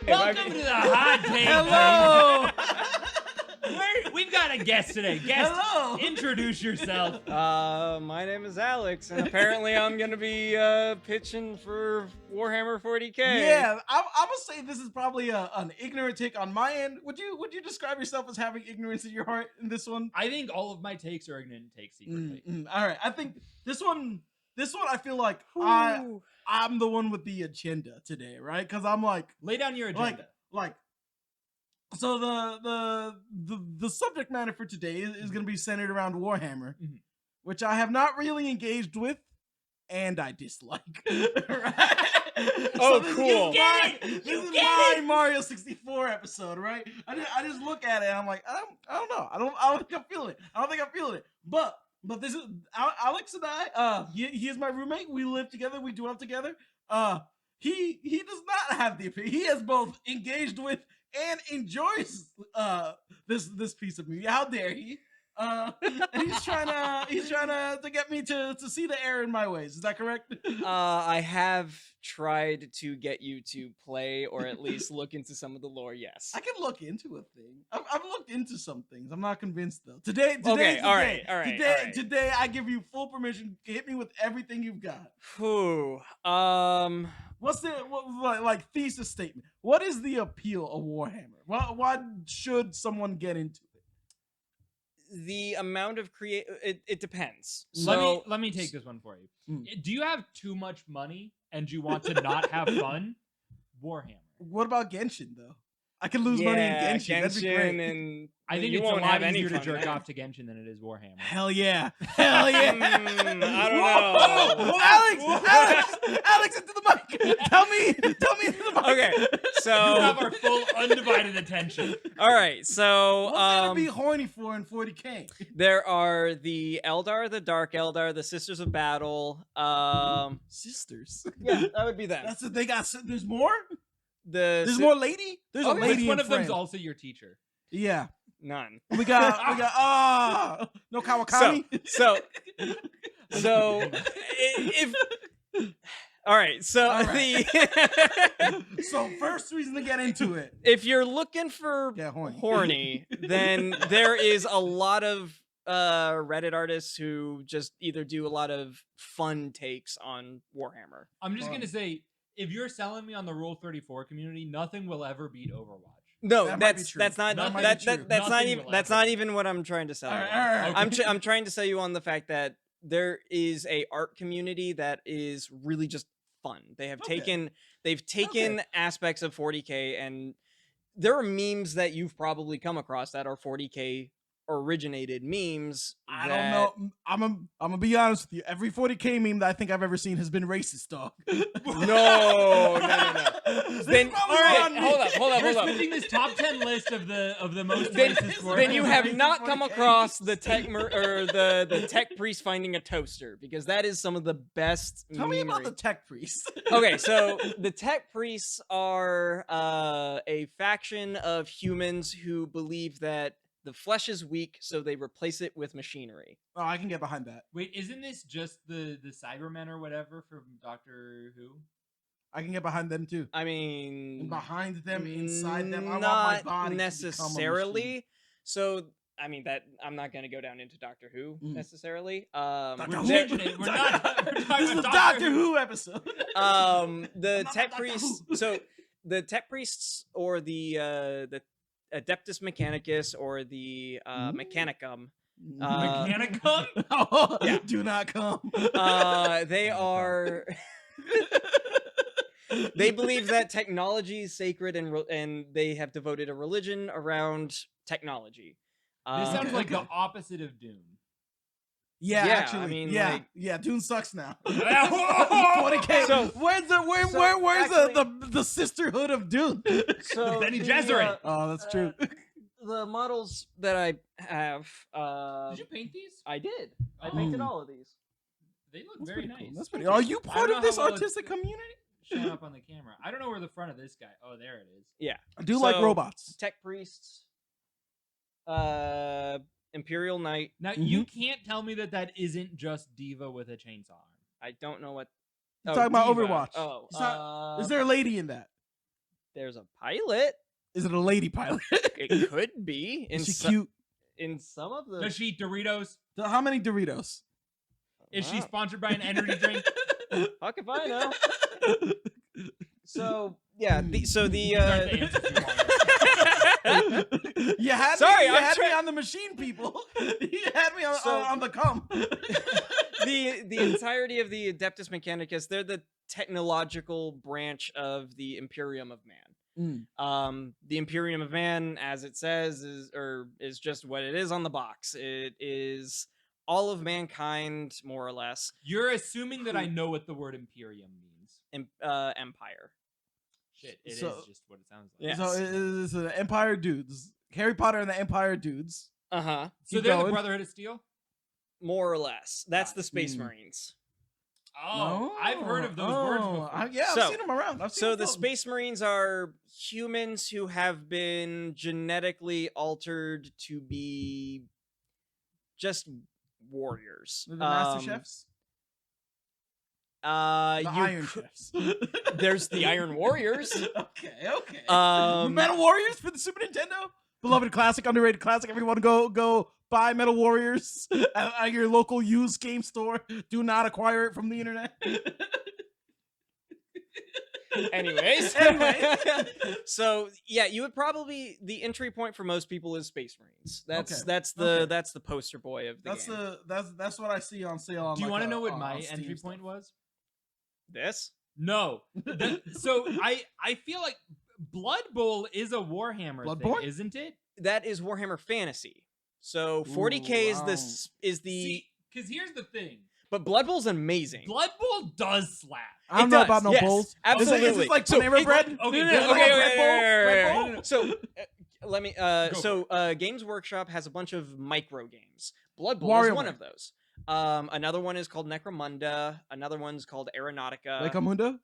Welcome to the hot take. Hello. We've got a guest today. Guest, Hello. introduce yourself. My name is Alex, and apparently I'm gonna be pitching for Warhammer 40k. Yeah, I'm gonna say this is probably an ignorant take on my end. Would you describe yourself as having ignorance in your heart in this one? I think all of my takes are ignorant takes secretly. All right, I think this one I feel like I'm the one with the agenda today, right? Because I'm like, Lay down your agenda. So the subject matter for today is going to be centered around Warhammer, which I have not really engaged with, and I dislike. Right? Oh, so cool! This is my Mario 64 episode, right? I just look at it and I'm like, I don't know. I don't think I'm feeling it. I don't think I'm feeling it. But this is Alex and I. He is my roommate. We live together. We do it together. He does not have the opinion. He has both engaged with and enjoys this piece of movie. How dare he? And he's trying to get me to see the error in my ways. Is that correct? I have tried to get you to play or at least look into some of the lore. Yes, I can look into a thing. I've looked into some things. I'm not convinced though. Today, all right. Today, I give you full permission. Hit me with everything you've got. Whew. What's the like thesis statement? What is the appeal of Warhammer? Why should someone get into it? The amount of it depends. Let me take this one for you. Do you have too much money and you want to not have fun? Warhammer. What about Genshin though? I can lose money in Genshin. That'd be great. And I think you it's a won't lot have any easier to fun jerk there. off to Genshin than it is Warhammer. Hell yeah! Hell yeah! I don't know. Alex, into the mic. Tell me into the mic. Okay, so You have our full undivided attention. all right, so What's gonna be horny for in 40k? there are the Eldar, the Dark Eldar, the Sisters of Battle. Sisters. Yeah, that would be them. That's what they got. There's more. There's There's more lady. There's a lady. Which one in of them's frame. also your teacher? Yeah. None. We got no Kawakami. So if all right, so All right. the So first reason to get into it. if you're looking for Yeah, horny. horny, then there is a lot of Reddit artists who just either do a lot of fun takes on Warhammer. I'm just gonna say, if you're selling me on the Rule 34 community, nothing will ever beat Overwatch. No, That might be true. that's not That might that, be true. that that's not Nothing even will that's ever not be. even what I'm trying to sell. All you right, on. all right. I'm trying to sell you on the fact that there is a art community that is really just fun. They have Okay. taken aspects of 40k, and there are memes that you've probably come across that are 40k originated memes. I that- don't know. I'm gonna be honest with you. Every 40k meme that I think I've ever seen has been racist, dog. No. Then probably all right, on me. hold We're up. switching this top 10 list of the most Then, racist then you Warhammer. have racist not come 40K. across the the tech priest finding a toaster, because that is some of the best. Tell me about memery. the tech priest. Okay, so the tech priests are a faction of humans who believe that the flesh is weak, so they replace it with machinery. Oh, I can get behind that. Wait, isn't this just the Cybermen or whatever from Doctor Who? I can get behind them too. I mean, And behind them, inside them, I want my not body necessarily. So, I mean, that I'm not going to go down into Doctor Who necessarily. Doctor We're Who. changing it. We're not. We're talking This is a about Doctor Who episode. The not tech Doctor priests. Who. So the tech priests, or the Adeptus Mechanicus, or the Mechanicum. Mechanicum? Oh, Yeah. Do not come. They are. They believe that technology is sacred, and they have devoted a religion around technology. This sounds Okay, like the okay. opposite of Dune. Yeah, Yeah, actually, I mean, yeah, like- yeah. Dune sucks now. Whoa! 40k. So- where's the sisterhood of Dune? So Benny the, Gesserit. Oh, that's true. The models that I have, Did you paint these? I did. I painted Oh. all of these. They look That's very pretty cool. nice. That's pretty. Are you I part don't of know this how well artistic community? Showing up on the camera. I don't know where the front of this guy. Oh, there it is. Yeah. I do like So, robots. Tech priests, Imperial Knight. Now you can't tell me that isn't just Diva with a chainsaw arm. I don't know what. You're talking about Diva. Overwatch. Oh, Is there a lady in that? There's a pilot. Is it a lady pilot? It could be. Is she cute? In some of the. Does she eat Doritos? How many Doritos? Is she Wow. sponsored by an energy drink? Fuck if I know. So yeah, These aren't the answers we wanted. You had Sorry, me, you I'm had me try- on the machine, people. You had me on, So- on the cum. the entirety of the Adeptus Mechanicus, they're the technological branch of the Imperium of Man. The Imperium of Man, as it says, is just what it is on the box. It is all of mankind, more or less. You're assuming that I know what the word Imperium means. Empire. Shit, it is So- just what it sounds like. Yes. So it's an Empire dudes. Harry Potter and the Empire dudes. Uh-huh. So Keep they're the going. Brotherhood of Steel? More or less. That's Got the it. Space Marines. Oh, I've heard of those words before. Yeah, So- I've seen them around. I've seen So them the floating. Space Marines are humans who have been genetically altered to be just warriors. They're the Master Chefs. The You Iron cou- Chefs. There's the Iron Warriors. Okay. Um, Metal Warriors for the Super Nintendo. Beloved classic, underrated classic. Everyone go buy Metal Warriors at your local used game store. Do not acquire it from the internet. Anyways. Anyway. So yeah, you would probably the entry point for most people is Space Marines. Okay. That's Okay. the poster boy of the game. That's what I see on sale. On Do you want to know what my entry point was? This? No. So I feel like Blood Bowl is a Warhammer Bloodborne? thing, isn't it? That is Warhammer Fantasy. So 40K Ooh, is the Because here's the thing. but Blood Bowl's amazing. Blood Bowl does slap. I don't It know does, about no yes, bowls. absolutely. Is this like So Panera it- Bread? okay, No, no, no, no, okay, no, wait, Red Bull? wait, wait, wait. So let me Go for Games Workshop has a bunch of micro games. Blood Bowl WarioWare. is one of those. Another one is called Necromunda. Another one's called Aeronautica. Like Amundo?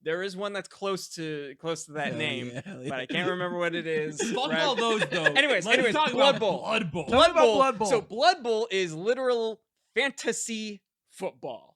There is one that's close to that name, Yeah. but I can't remember what it is. Fuck Right? all those though. Anyways, Let's talk Blood about Bowl. Blood Bowl. Tell me about Blood Bowl. So Blood Bowl is literal fantasy football.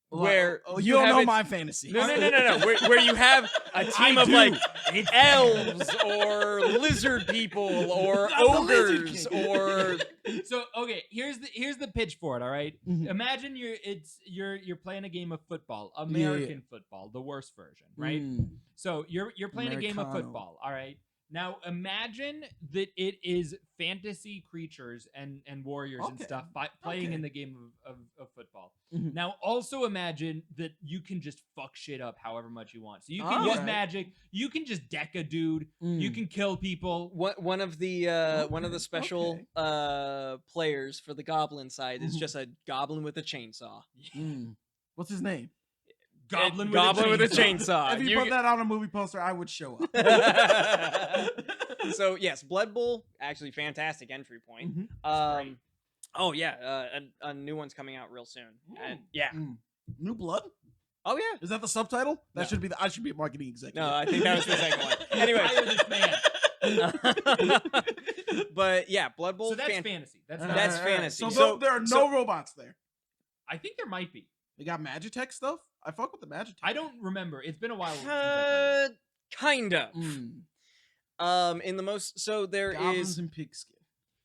Where you don't know it- my fantasy. No. Where you have a team of do. like It's elves or lizard people or I'm the Lizard ogres King. or So okay, here's the pitch for it. All right, Mhm. imagine you're playing a game of football, American football, the worst version, right? Mm. So you're playing a game of Americano. football. All right. Now imagine that it is fantasy creatures and warriors and Okay. stuff playing Okay. in the game of football. Mhm. Now also imagine that you can just fuck shit up however much you want. So you can All use right. magic. You can just deck a dude. You Mm. can kill people. one of the Okay, special players for the goblin side is Mhm. just a goblin with a chainsaw. Mm. What's his name? Goblin with Goblin a with a chainsaw. chainsaw. If you You- put that on a movie poster, I would show up. So yes, Blood Bowl actually fantastic entry point. Mhm. great. Oh yeah, a new one's coming out real soon. And yeah. Mm. New Blood? Oh yeah. Is that the subtitle? That No. should be I should be a marketing executive. No, I think that was the second one. Anyway. Fire this man. But yeah, Blood Bowl. So that's fantasy. That's not That's Alright, fantasy. So, So- there are no so- robots there. I think there might be. They got Magitech stuff. I fuck with the Magitech. I don't remember. It's been a while. Since I played Kind of. Mm. In the most so there Goblins is and pigskin.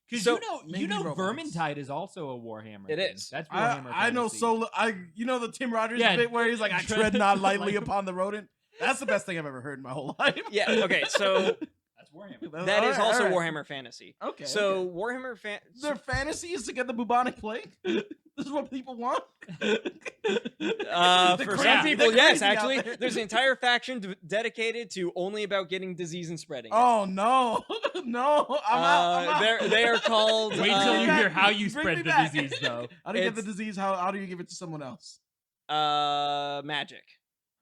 Because So, you maybe know, robots. Vermintide is also a Warhammer. It thing. is. That's Warhammer. I know Fantasy. so you know the Tim Rogers Yeah, bit where he's like, I tread not lightly like- upon the rodent. That's the best thing I've ever heard in my whole life. yeah. Okay, so That's Warhammer. that is Alright, also alright. Warhammer Fantasy. Okay. So okay. Warhammer Their fantasy is to get the bubonic plague. This is what people want. The for crazy- some people, the yes. crazy out Actually, there. there's an entire faction dedicated to only about getting disease and spreading. it. Oh no, no! I'm out. They are called. Wait till you back. hear how you Bring spread me the back. disease, though. How do you get the It's- disease? How do you give it to someone else? Magic.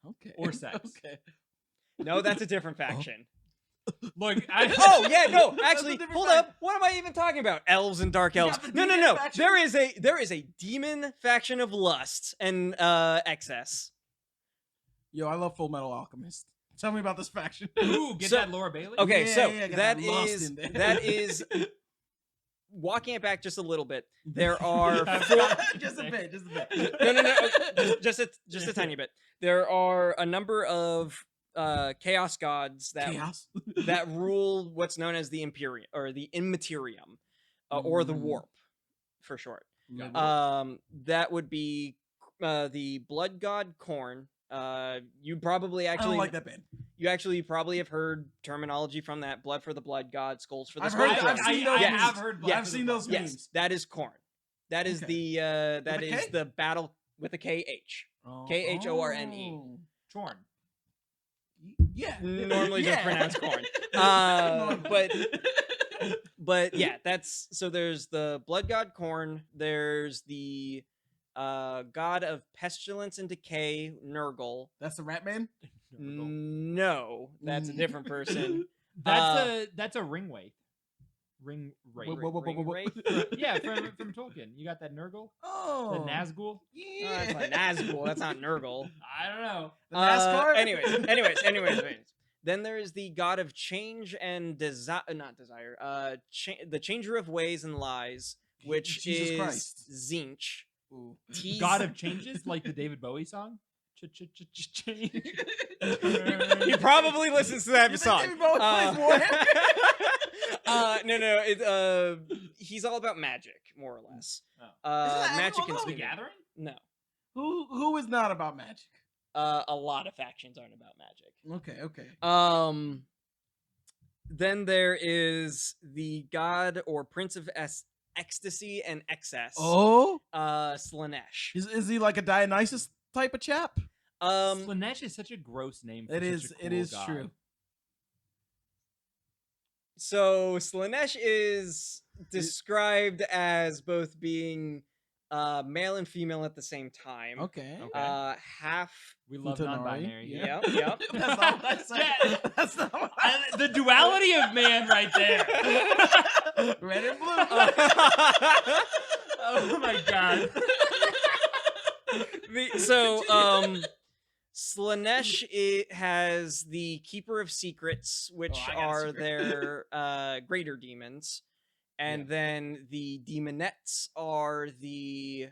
Okay. Or sex. Okay. No, that's a different faction. Look, Oh yeah, no, That's a actually, different hold faction. up. What am I even talking about? Elves and dark You elves. got the No, no, demon no. faction? There is a demon faction of lust and excess. Yo, I love Full Metal Alchemist. Tell me about this faction. ooh, get So- that Laura Bailey. Okay, Yeah, so yeah, got that that lust is in there. that is walking it back just a little bit, there are just a bit. no, just a tiny bit. There are a number of chaos gods Chaos. that rule what's known as the Imperium or the Immaterium, or the Warp, for short. That would be the blood god Khorne. You probably I actually don't like that band. You actually probably have heard terminology from that. Blood for the blood god, skulls for the I've skull heard. god. I've seen those. I memes. have heard. I've seen those Yes, memes. that is Khorne. That is Okay. that With a is K? the battle with a KH. Khorne. Oh. Chorn. Yeah. Normally just pronounced Khorne. But yeah, that's so. There's the blood god Khorne. There's the god of pestilence and decay, Nurgle. That's the Rat Man. No, that's a different person. That's a ring wraith. Ring wraith. Ring wraith? Yeah, from Tolkien. You got that Nurgle, Oh. the Nazgul. Yeah. Oh, that's not Nazgul. That's not Nurgle. I don't know. The NASCAR. Anyways. Then there is the god of change and desire, not desire. The changer of ways and lies, which Jesus is Christ. Zinch. Ooh. God of changes, like the David Bowie song. Change. He probably listens to that You song. think David Bowie plays Warhammer? No. He's all about magic, more or less. Oh. Isn't that Magic Animal and though? The spinning. Gathering. No. Who is not about magic? A lot of factions aren't about magic. Okay. Then there is the god or prince of ecstasy and excess. Oh. Slanesh. Is he like a Dionysus type of chap? Slanesh is such a gross name. For It is. such a It cool is god. true. So Slanesh is described as both being male and female at the same time. Okay. Half. We love Futanari, non-binary. yeah. Yep. That's not what I said. That's not what I said. The duality of man, right there. Red and blue. Oh my god. Slanesh has the Keeper of Secrets, which I got a are secret. their greater demons, and then the Demonettes are the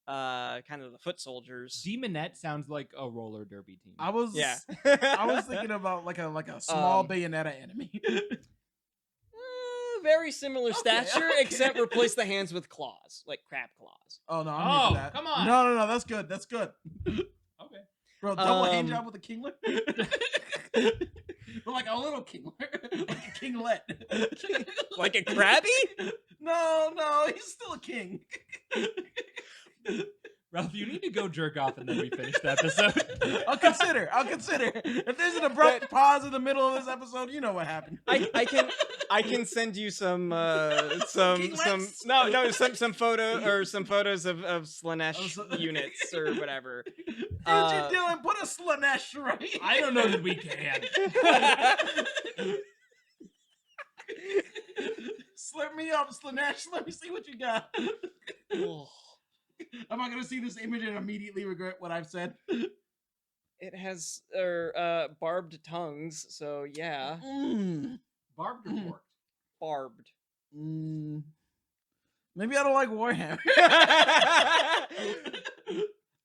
kind of the foot soldiers. Demonette sounds like a roller derby team. I was Yeah. I was thinking about like a small Bayonetta enemy. Very similar stature, okay. except replace the hands with claws, like crab claws. Oh no, I'm here for that. come on. No, that's good. That's good. Okay. Bro, double hand job with a kinglet? But like a little kinglet. Like a kinglet. Like a crabby? No, he's still a king. Ralph, you need to go jerk off and then we finish the episode. I'll consider. If there's an abrupt pause in the middle of this episode, you know what happened. I can send you some Kinglets? some photos of Slanesh units or whatever. What you doing? Put a Slanesh right. I don't know that we can. Slip me up, Slanesh. Let me see what you got. Am I gonna see this image and immediately regret what I've said? It has barbed tongues, so yeah. Barbed or forked? Barbed. Maybe I don't like Warhammer.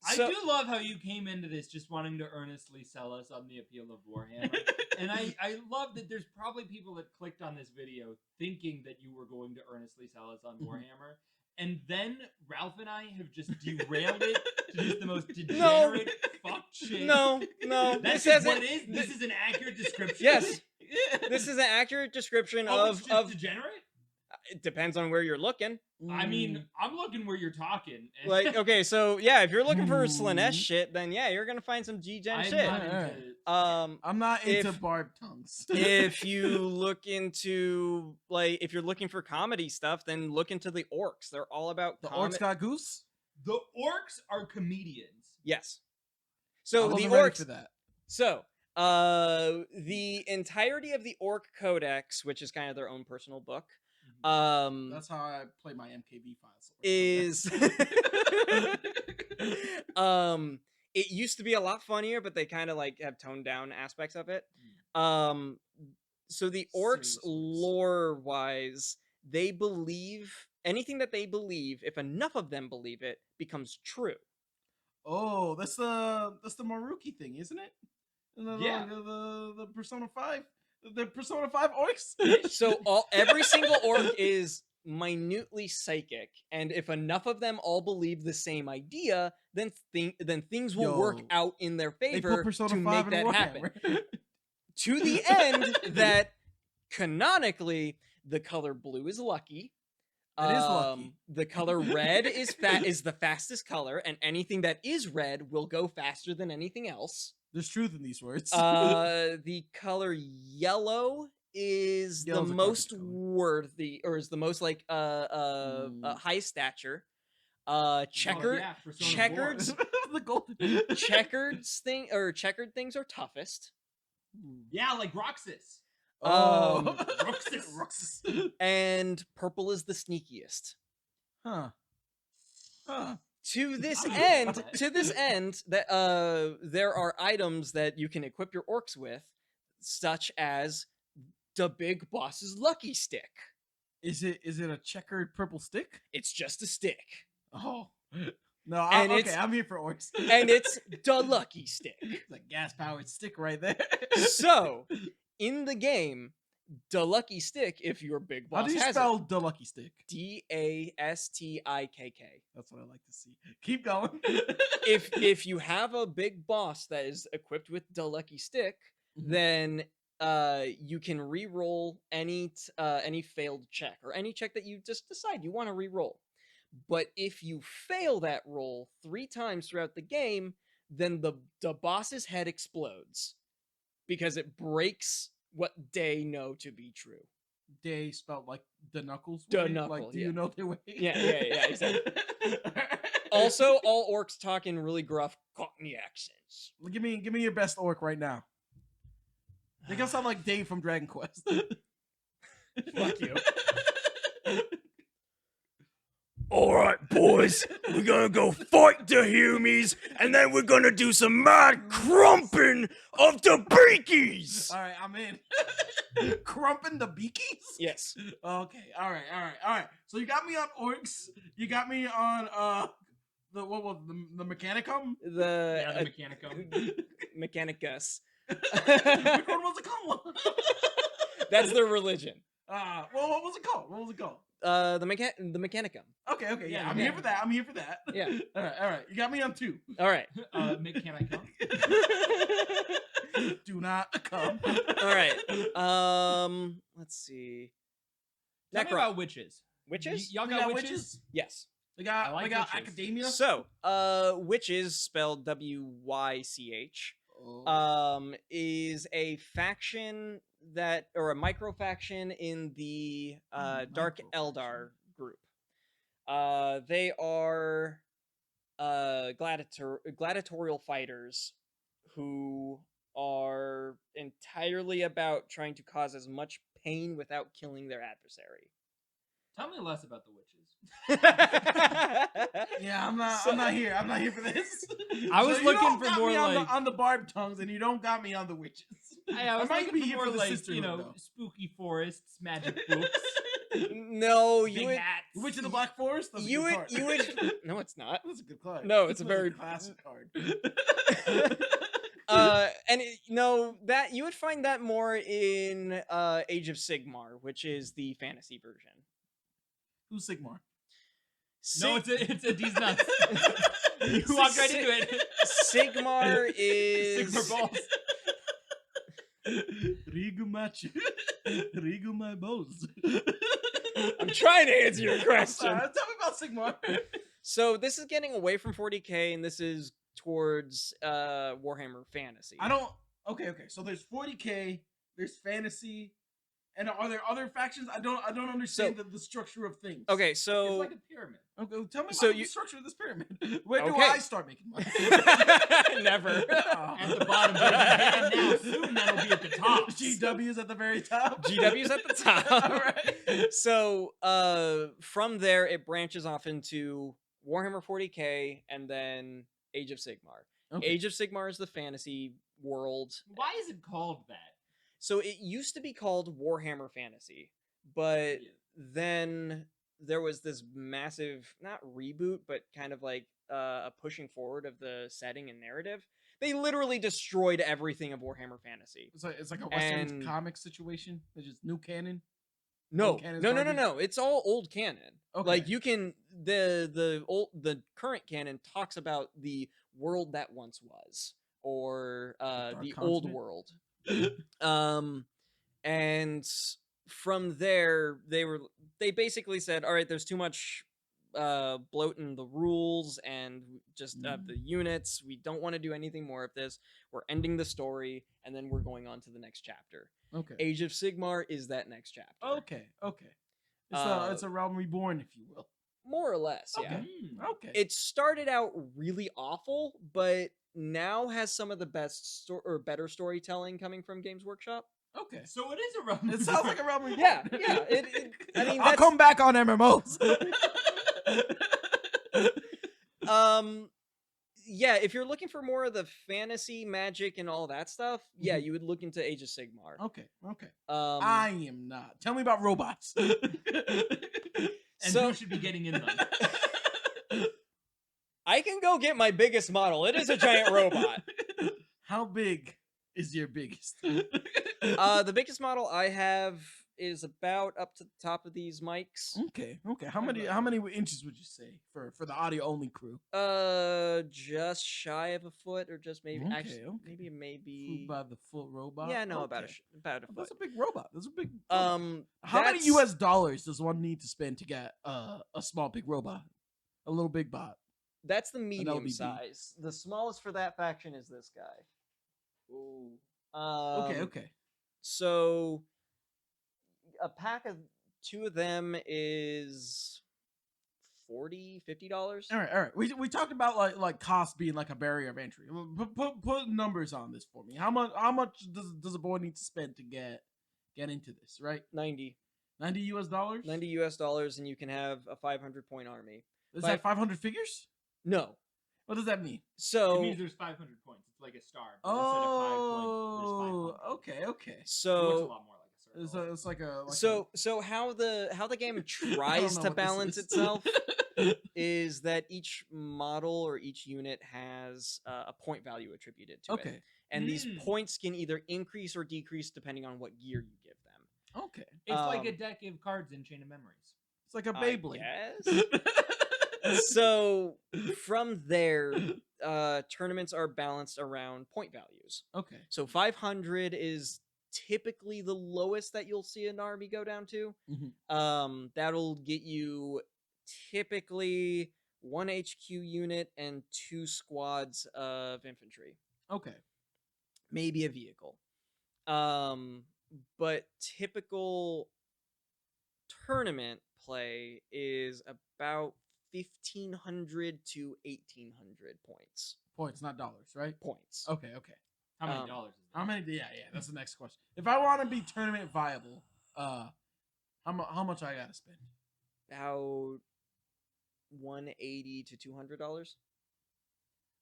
I do love how you came into this just wanting to earnestly sell us on the appeal of Warhammer. And I love that there's probably people that clicked on this video thinking that you were going to earnestly sell us on Warhammer. And then Ralph and I have just derailed it to just the most degenerate fuck shit. No. That's just what it is. This is an accurate description. Yes. This is an accurate description It's just of degenerate. it depends on where you're looking. I mean, I'm looking where you're talking. And Like, okay, so yeah, if you're looking for Slanesh shit, then yeah, you're gonna find some G-Gen I'm shit. not into- I'm not into if- barbed tongues. If you look into if you're looking for comedy stuff, then look into the orcs. They're all about The orcs got goose. The orcs are comedians. Yes. I So the wasn't ready orcs. for that. So the entirety of the Orc Codex, which is kind of their own personal book, That's how I play my MKB files. is it used to be a lot funnier, but they kind of have toned down aspects of it. So the orcs Serious orcs. lore wise, they believe anything that they believe. If enough of them believe it, becomes true. Oh, that's the Maruki thing, isn't it? Yeah. The Persona 5, the Persona 5 orcs. So every single orc is minutely psychic, and if enough of them all believe the same idea, then things will work Yo, out in their they favor put Persona to 5 make in that happen. Warhammer. To the end that canonically the color blue is lucky. It is lucky. The color red is the fastest color, and anything that is red will go faster than anything else. There's truth in these words. The color yellow is Yellow's the a garbage most color. worthy, or is the most like high stature. Checkered yeah, Persona 4. checkered The golden. checkered things are toughest. Yeah, like Roxas. Oh, Roxas. Roxas. And purple is the sneakiest. Huh. To this I don't end, know. that there are items that you can equip your orcs with, such as the big boss's lucky stick. Is it a checkered purple stick? It's just a stick. Oh. No, And I'm here for orcs. And it's the lucky stick. It's a gas-powered stick right there. So, in the game, the lucky stick, if your big boss How do you has spell the lucky stick? it, Dastikk. That's what I like to see. Keep going. If you have a big boss that is equipped with the lucky stick, Mhm. then you can re-roll any failed check, or any check that you just decide you want to re-roll. But if you fail that roll 3 times throughout the game, then the boss's head explodes because it breaks what they know to be true. They spelled like the knuckles. The way? knuckle, Like, do yeah. you know their way? Yeah, exactly. Also, all orcs talk in really gruff Cockney accents. Give me your best orc right now. They can sound like Dave from Dragon Quest. Fuck you. Alright, boys, we're gonna go fight the humies, and then we're gonna do some mad crumping of the beakies! All right, I'm in. Crumping the beakies? Yes. Okay. All right. So you got me on orcs. You got me on the what was the Mechanicum? The Yeah, the Mechanicum. Mechanicus. Which one was it called? That's their religion. Well, what was it called? The Mechanicum. Okay. Yeah, Yeah, I'm here for that. Yeah. All right. You got me on 2. All right. Mechanicum. Do not come. All right. Let's see. Tell me Necro. about witches. Witches? Y'all We got got witches? witches? Yes. We got I like we got witches. academia. So, witches, spelled WYCH, is a faction or a micro faction in the Dark Eldar group. They are gladiatorial fighters who are entirely about trying to cause as much pain without killing their adversary. Tell me less about the witches. Yeah, I'm not here. I'm not here for this. I was you looking don't for got more me on like- on the barbed tongues, and you don't got me on the witches. I was might looking be for here more for the like, sisterhood, though. spooky forests, magic books, No, you big would. hats. Witch of the Black Forest. That's a You good would. card. You would. No, it's not. That's a good card. No, it's a That's very- classic card. That you would find that more in Age of Sigmar, which is the fantasy version. Who's Sigmar? No, it's a D's nuts. You walked right into it. Sigmar is Sigmar balls. Rigu machu. Rigu my balls. I'm trying to answer your question. Tell me about Sigmar. So this is getting away from 40k, and this is towards Warhammer Fantasy. Okay. So there's 40k. There's fantasy. And are there other factions? I don't understand the structure of things. Okay, It's so like a pyramid. Okay, tell me So about you- the structure of this pyramid. Where do Okay. I start making money? Never. At the bottom, but if you now, soon that'll be at the top. GW's at the very top. GW's at the top. All right. So from there, it branches off into Warhammer 40k and then Age of Sigmar. Okay. Age of Sigmar is the fantasy world. Why is it called that? So it used to be called Warhammer Fantasy, but then there was this massive, not reboot, but kind of like a pushing forward of the setting and narrative. They literally destroyed everything of Warhammer Fantasy. It's like a Western And- comic situation. It's just new canon. No, canon's no, garbage? no. It's all old canon. Okay. Like you can the current canon talks about the world that once was, or Dark the old continent? world. And from there they basically said, all right, there's too much bloat in the rules and just the units. We don't want to do anything more of this. We're ending the story, and then we're going on to the next chapter. Okay. Age of Sigmar is that next chapter. Okay. It's a realm reborn, if you will. More or less, yeah. Okay. Okay. It started out really awful, but now has some of the best or better storytelling coming from Games Workshop. okay. So it is a realm. It sounds like a realm reborn. Yeah. I mean, I'll that's, come back on MMOs. yeah, if you're looking for more of the fantasy, magic, and all that stuff, yeah, you would look into Age of Sigmar. Okay. I I am not. Tell me about robots. And so who should be getting in them? I can go get my biggest model. It is a giant robot. How big is your biggest? The biggest model I have is about up to the top of these mics. Okay. How many inches would you say for the audio only crew? Just shy of a foot, or just maybe Okay, actually okay. maybe By the foot robot. yeah, no, about Okay. about a That's foot. a big robot. That's a big. Robot. How many that's- US dollars does one need to spend to get a small big robot, a little big bot? That's the medium LBB. size. The smallest for that faction is this guy. Ooh. Okay. So a pack of 2 of them is $40-$50. All right. We talked about like cost being like a barrier of entry. Put numbers on this for me. How much does a boy need to spend to get into this? Right, 90 US dollars. $90, and you can have a 500-point army. Is that 500 figures? No. What does that mean? It So means there's 500 points. It's like a star. But instead of 5 points, there's 500. Okay. It looks a so lot more like a circle. It's like a so how the game tries know to what this balance is. itself is that each model or each unit has a point value attributed to it. Okay. And these Mm. points can either increase or decrease depending on what gear you give them. Okay. It's like a Um, deck of cards in Chain of Memories. It's like a I Beyblade. guess. So from there, tournaments are balanced around point values. Okay. So 500 is typically the lowest that you'll see an army go down to. Mhm. That'll get you typically 1 HQ unit and 2 squads of infantry, Okay. maybe a vehicle. But typical tournament play is about 1,500 to 1,800 points. Points, not dollars, right? Points. Okay. How many Um, dollars is that? How many? Yeah. That's the next question. If I want to be tournament viable, how much I gotta spend? About $180 to $200.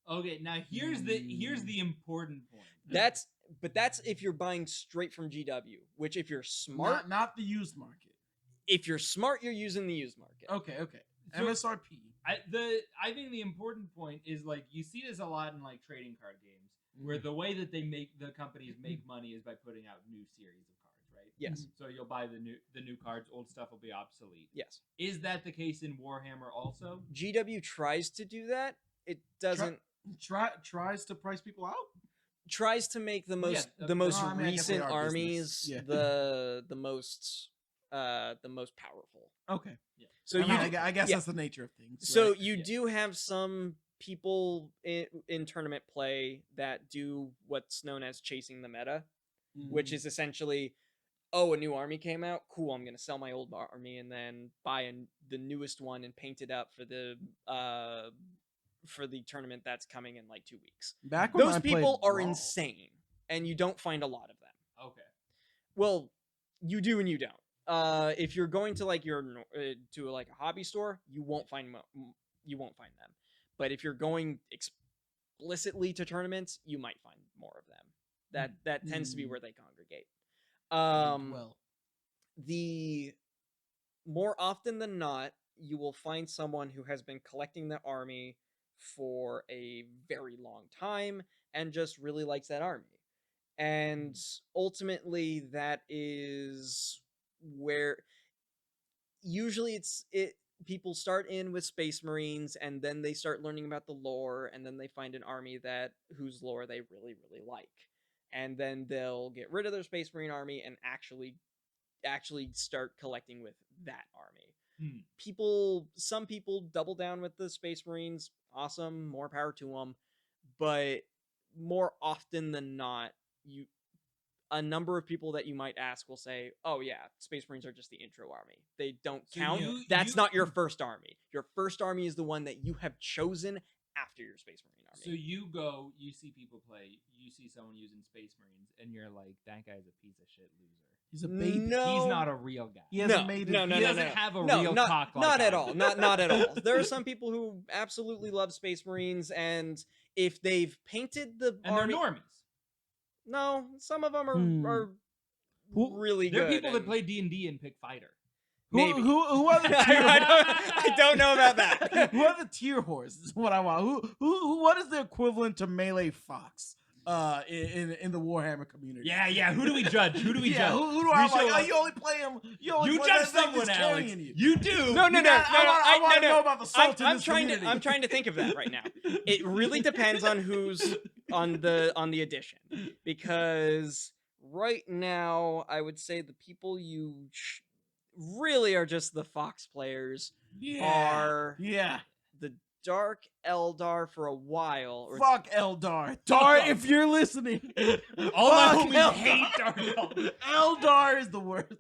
Okay, now here's the important point. That's if you're buying straight from GW. Which, if you're smart, Not the used market. if you're smart, you're using the used market. Okay. So- MSRP. I think the important point is, like, you see this a lot in like trading card games, where the way that the companies make money is by putting out new series of cards, right? Yes. So you'll buy the new cards, old stuff will be obsolete. Yes. Is that the case in Warhammer also? GW tries to do that. It doesn't. Tries to price people out. Tries to make the Well, most yeah, the most no, I mean, I guess they recent are armies business. Yeah. the most powerful. Okay. So I you mean, do- I guess yeah. that's the nature of things. So right? you Yeah. do have some people in tournament play that do what's known as chasing the meta, which is essentially, oh, a new army came out, cool, I'm gonna sell my old army and then buy the newest one and paint it up for the tournament that's coming in like 2 weeks. Back when Those I played people are Raw. insane, and you don't find a lot of them. Okay. Well, you do and you don't. If you're going to like to like a hobby store, you won't find them. But if you're going explicitly to tournaments, you might find more of them. That tends to be where they congregate. Well, The more often than not, you will find someone who has been collecting the army for a very long time and just really likes that army. And ultimately, that is where usually people start in with Space Marines, and then they start learning about the lore, and then they find an army whose lore they really, really like. And then they'll get rid of their Space Marine army and actually start collecting with that army. Some people double down with the Space Marines. Awesome, more power to them. But more often than not, a number of people that you might ask will say, "Oh yeah, Space Marines are just the intro army. They don't count. That's not your first army. Your first army is the one that you have chosen after your Space Marine army." So you see people play, you see someone using Space Marines, and you're like, that guy's a piece of shit loser. He's a baby. No, He's not a real guy. He hasn't made it. no, He doesn't have a real cock like not at I all. do. Not at all. There are some people who absolutely love Space Marines, and if they've painted the And army, they're normies. no, some of them are Who- really They're good. people that and- play D&D and pick fighter. Maybe. Who are the tier? I don't know about that. Who are the tier whores? Is what I want. What is the equivalent to melee fox? In the Warhammer community. Yeah. Who do we judge? Who do we Yeah, judge? who do I We show like? Oh, up- you only play him. You play judge that thing someone, that's Alex. carrying you. You do. No. I want to no. know about the salt in I'm this trying community. I'm trying to think of that right now. It really depends on who's on the edition, because right now I would say the people you really are just the Fox players are Yeah. the Dark Eldar for a while. Or Fuck Eldar. Dar, if you're listening. All my fuck homies Eldar. hate Dark Eldar. Eldar is the worst.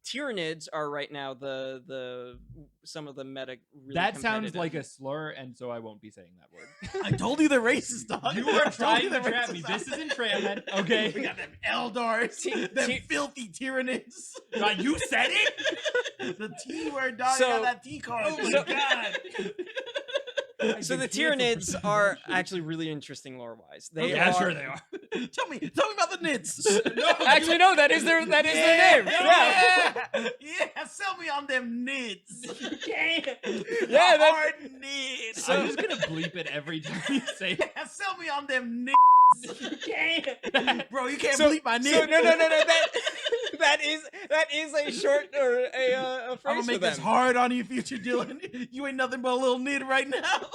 Tyranids are right now the some of the meta. Really That sounds competitive. like a slur, and so I won't be saying that word. I told you they're racist, dog. You I are told trying you to they're trap me. racist. This is entrapment, okay? We got them Eldars, them filthy Tyranids. God, you said it? The T word, dog. So- got that T card. Oh my god. So the Tyranids are actually really interesting lore-wise. They Yeah, are, sure they are. Tell me about the Nits. Actually, no, that is their their name. Yeah. Yeah, sell me on them Nits. Okay. Yeah, that's- hard Nits. I'm just gonna bleep it every time you say it. Yeah, sell me on them Nits. Bro, you can't So- bleep my Nits. So no. That is a short or a I'm phrase gonna for make them. this hard on you, future Dylan. You ain't nothing but a little nid right now.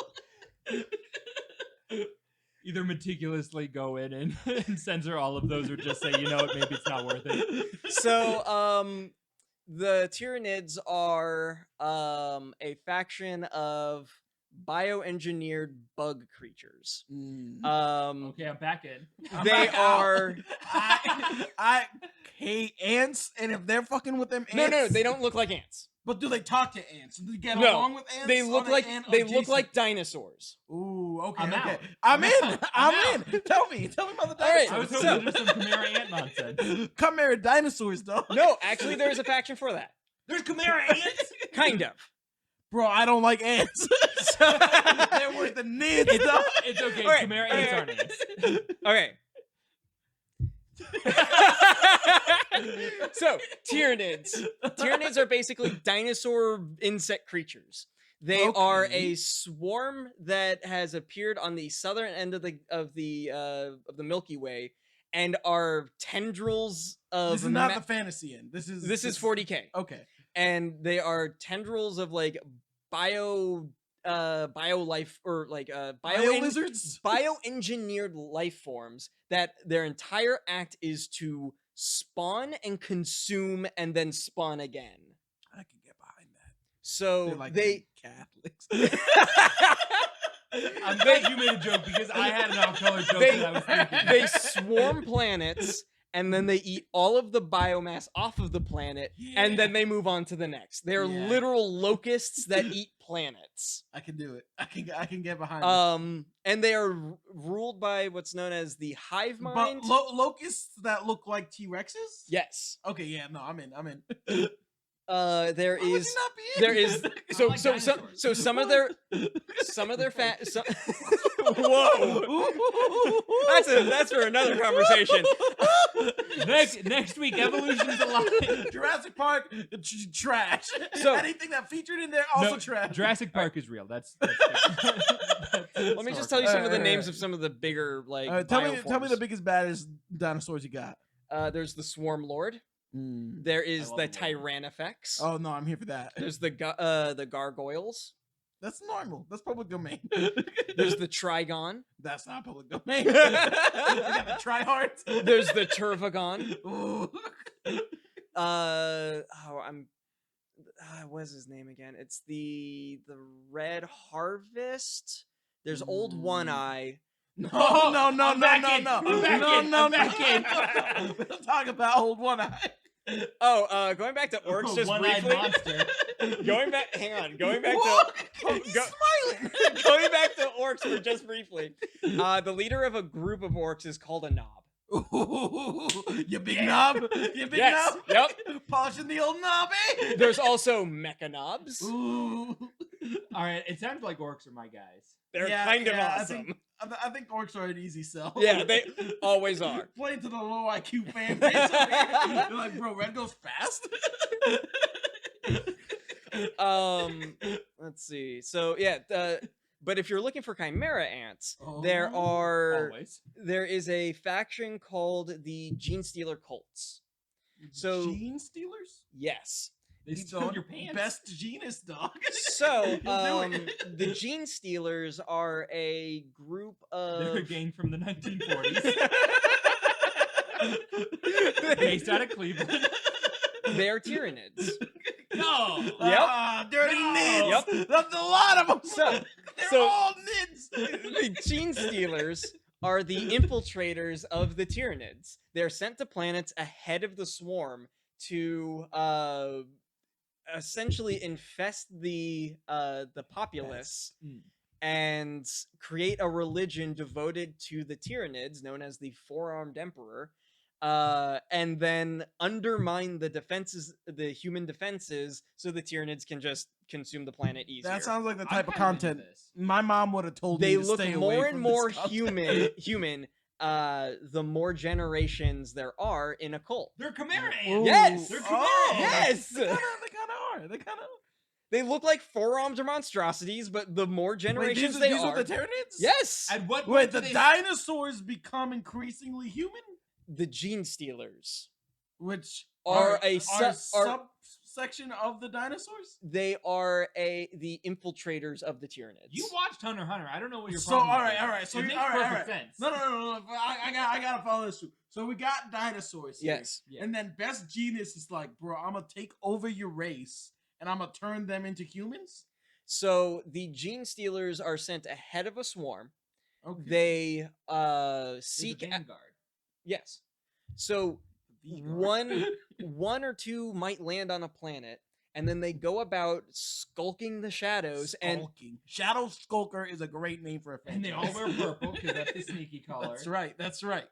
Either meticulously go in and censor all of those, or just say, you know what, maybe it's not worth it. So the Tyranids are a faction of bioengineered bug creatures. Okay, I'm back in. They back out. are I hate ants, and if they're fucking with them ants, no, they don't look like ants. But do they talk to ants? Do they get No, along with ants? They Are look like ant they look adjacent? like dinosaurs. Ooh, okay, I'm okay. out. I'm in. I'm I'm out. in. Tell me about the All right, I was dinosaurs. hoping there's some Chimera ant nonsense. Come here, dinosaurs, dog. No, actually, there is a faction for that. There's Chimera ants? Kind of. Bro, I don't like ants. They're worth the nids, dog. It's okay, All right, Chimera all ants right. aren't ants. Okay. So, Tyranids. Tyranids are basically dinosaur insect creatures. They are Okay. a swarm that has appeared on the southern end of the Milky Way, and are tendrils of. This is not the fantasy end. This is 40K, Okay. and they are tendrils of like bio life or like Bio lizards? bioengineered life forms that their entire act is to spawn and consume and then spawn again. I can get behind that. So They're like they Catholics. I'm glad you made a joke, because I had an off-color joke that I was thinking. they swarm planets and then they eat all of the biomass off of the planet and then they move on to the next. They're Yeah. literal locusts that eat planets. I can do it. I can get behind it. And they are ruled by what's known as the hive mind. But locusts that look like T-Rexes? Yes. Okay, yeah, no, I'm in. There Why would is you not be in there it? is like dinosaurs. some of their fat. Whoa! That's for another conversation. Next week, evolution's alive. Jurassic Park, trash. So- Anything that featured in there also No, trash. Jurassic Park is real. That's Let me just tell you some of the names of some of the bigger like. tell me the bioforms. biggest, baddest dinosaurs you got. There's the Swarm Lord. There is love the the Lord. Tyrannifex. Oh no, I'm here for that. There's the Gargoyles. That's normal. That's public domain. There's the Trigon. That's not public domain. You got the tryhards. There's the Turvagon. Ooh. What is his name again? It's the Red Harvest. There's Old One Eye. No, Oh, no, no, I'm no, back no, in. no, I'm back no, in. no, I'm no. back in. We'll talk about Old One Eye. Oh, going back to orcs just One-eyed briefly. monster. Going back to He's go- smiling. going back to orcs for just briefly. The leader of a group of orcs is called a knob. Ooh, you big knob. You big Yes. knob. Yep. Polishing the old knobby. There's also mecha knobs. Ooh. All right, it sounds like orcs are my guys. They're Yeah, kind of yeah, awesome. I think orcs are an easy sell. Yeah, they always are. Playing to the low IQ fan base over here. They're like, bro, red goes fast. Let's see. So yeah, but if you're looking for chimera ants, there Oh. is a faction called the Gene Stealer Cults. So Gene stealers? yes. They steal your pants. Best genus, dog. So He'll do it. the Gene Stealers are a group They're a of gang from the 1940s, based out of Cleveland. they're Tyranids. No. Dirty No. nids. Yep. That's a lot of them. So- They're so- all nids. The Gene Stealers are the infiltrators of the Tyranids. They're sent to planets ahead of the swarm to essentially infest the populace and create a religion devoted to the Tyranids, known as the Four-Armed Emperor, and then undermine the human defenses, so the Tyranids can just consume the planet easier. That sounds like the I'm type of kind into content this. my mom would have told They me to look stay away more from and this more content. human. The more generations there are in a cult. They're chimera Ooh. ants. Yes! They're Oh, chimera ants. Yes! They kind of are. They kind of. They look like four-armed monstrosities, but the more Wait, generations these they are are, the Tyranids? yes, At what Wait, point the do they- dinosaurs become increasingly human, the Gene Stealers. which Are a are su- are- subsection of the dinosaurs. They are the infiltrators of the Tyranids. You watched Hunter x Hunter. I don't know what your So problem all is right, with all it. right. So It you- makes all right, all perfect right. sense. No. I gotta follow this through. So we got dinosaurs. Here. Yes. Yeah. And then best genus is like, bro, I'm gonna take over your race and I'm gonna turn them into humans. So the Gene Stealers are sent ahead of a swarm. Okay. They They're seek the vanguard. yes. So Vigor. one or two might land on a planet, and then they go about skulking the shadows and Skulking. Shadow Skulker is a great name for a And they all franchise. wear purple because that's the sneaky color. That's right. That's right.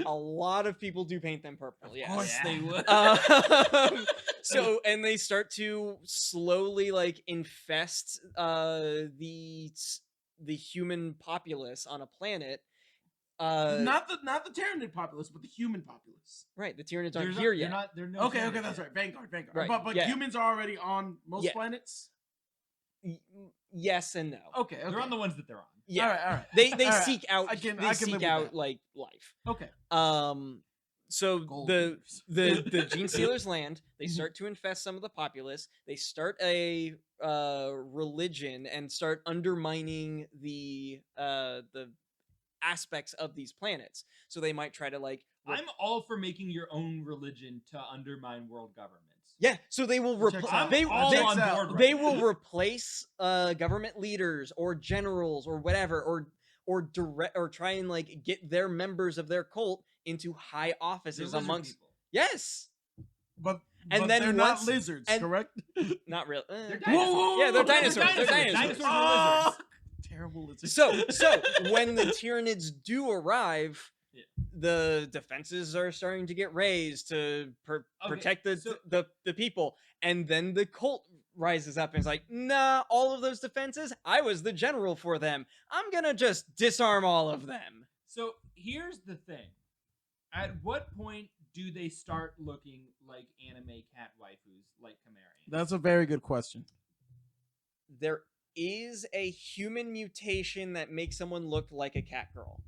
a lot of people do paint them purple. Yes. Of course Yeah. they would. So and they start to slowly like infest the human populace on a planet. not the Tyranid populace, but the human populace. Right, the Tyranids There's aren't no- here they're yet. not- they're no Okay, Tyranids that's yet. right. Vanguard. Right, But yeah. humans are already on most Yeah. planets. Yes and no. Okay. They're on the ones that they're on. Yeah, All right. they All right. seek out I can they live seek with out that. like life. Okay. So Gold the leaves. the Gene Stealers land. They Mhm. start to infest some of the populace. They start a religion and start undermining the aspects of these planets. So they might try to like I'm all for making your own religion to undermine world governments. yeah. So they will Checks repl- out. they I'm all they, on out. board right they now. will replace government leaders or generals or whatever or direct or try and like get their members of their cult into high They're offices lizard amongst people. yes. But And then they're not once- lizards, and- correct? Not real. They're Whoa, dinosaurs. whoa, Yeah, they're whoa, dinosaurs. They're Dinosaurs dinosaurs. are lizards. Terrible lizards. So when the Tyranids do arrive, Yeah. the defenses are starting to get raised to protect the people, and then the cult rises up and is like, nah, all of those defenses, I was the general for them, I'm gonna just disarm all of them. So here's the thing. At what point do they start looking like anime cat waifus like Chimerians? That's a very good question. There is a human mutation that makes someone look like a cat girl.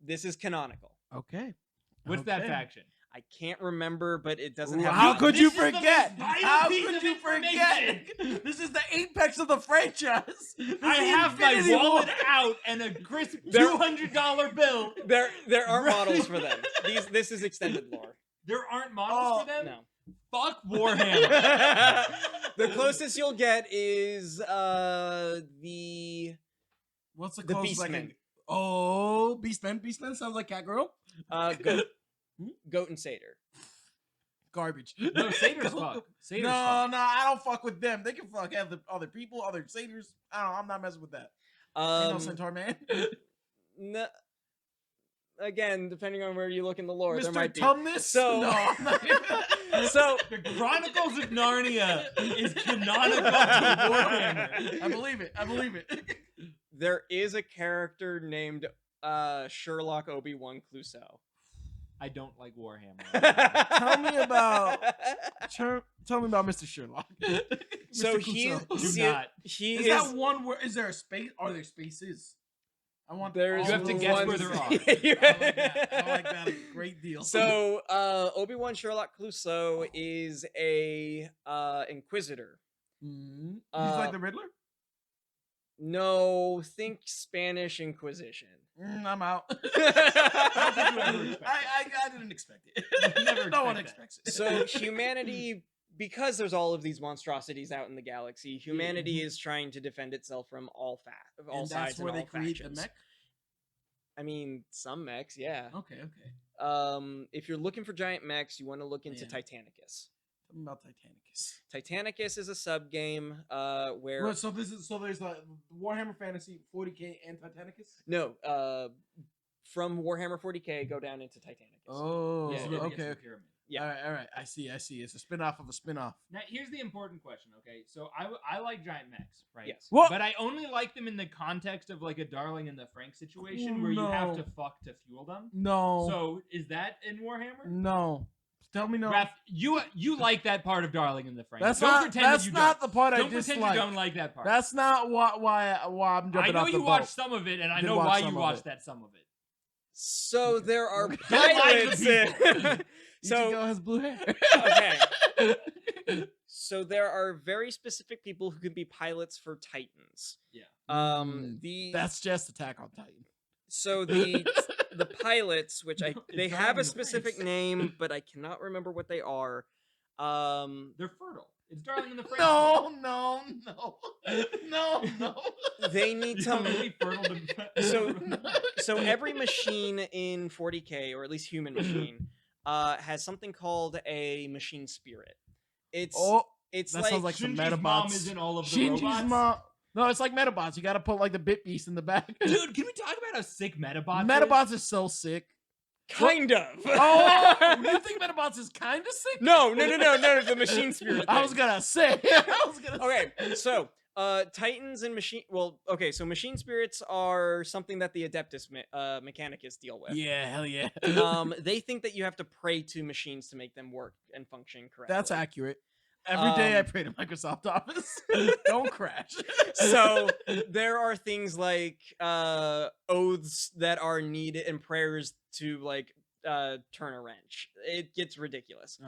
This is canonical. Okay. What's that faction? I can't remember, but it doesn't Ooh, have. how could you This is the forget? most vital How piece could of you forget? This is the apex of the franchise. This is I have my Infinity wallet War. out and a crisp There- $200 bill. There aren't Right. models for them. This is extended lore. There aren't models for them? No. Fuck Warhammer. The closest you'll get is the What's the The closest I Beastmen. can- Oh, Beastmen. Beastmen sounds like Catgirl. goat, goat and satyr. Garbage. No, satyrs fuck. Satyrs No, fuck. I don't fuck with them. They can fuck other people, other satyrs. I'm not messing with that. Ain't no centaur man. No, again, depending on where you look in the lore, there Mr. might be. Tumnus? So- no, I'm not- So The Chronicles of Narnia is canonical to Warhammer. I believe it. I believe it. there is a character named Sherlock Obi-Wan Clouseau. I don't like Warhammer. Tell me about Tell me about Mr. Sherlock. So Mr. he Clouseau. Do see, not. he Is that one where is there a space? Are there spaces? I want. There's You have to guess where there are. I like that a great deal. So Obi-Wan Sherlock Clouseau is a inquisitor. Mhm. He's uh, like the Riddler. No, think Spanish Inquisition. I'm out. How could you ever expect I didn't expect it. Never no one expect expects it. So humanity, because there's all of these monstrosities out in the galaxy, humanity is trying to defend itself from all and sides that's where and they all create factions. the mech. I mean, some mechs, yeah. Okay, okay. If you're looking for giant mechs, you want to look into Yeah. Titanicus. Tell me about Titanicus. Titanicus is a sub game where Well, so there's like Warhammer Fantasy 40K and Titanicus. no, from Warhammer 40K go down into Titanicus. Oh, Yeah, you have to get to okay. the pyramid. Yeah. All right. I see. It's a spin-off of a spin-off. Now, here's the important question, okay? So I like giant mechs, right? Yes. What? But I only like them in the context of like a Darling in the Frank situation where you have to No. fuck to fuel them. No. So is that in Warhammer? no. Tell me no. Raph, you like that part of Darling in the Frank. That's don't not. pretend That's that you not don't. the part I Don't pretend dislike. you don't like that part. That's not why I'm jumping I know off the you boat. watched some of it, and I Did know watch why some you of watched it. that some of it. So there are Don't lie to pilots. people. So Ichigo has blue hair. okay. So there are very specific people who can be pilots for Titans. Yeah. That's just Attack on Titan. So the pilots, which No, it's they not have in a the specific Franks. name, but I cannot remember what they are. They're fertile. It's Darling in the Frank. No. They need You to know how many fertile so every machine in 40K, or at least human machine, has something called a machine spirit. It's Oh, it's that like, sounds like some Shinji's mom Metabots. is in all of the Shinji's robots. mom. No, it's like Metabots. You got to put like the bit beast in the back. Dude, can we talk about how sick Metabots is? Metabots is so sick. kind of. Oh, you think Metabots is kind of sick? no, the machine spirit. I was thing. gonna say. Okay, so Titans and machine. Well, okay, so machine spirits are something that the Adeptus Mechanicus deal with. Yeah, hell yeah. They think that you have to pray to machines to make them work and function correctly. That's accurate. Every day I Um, pray to Microsoft Office. Don't crash. So there are things like oaths that are needed and prayers to like turn a wrench. It gets ridiculous.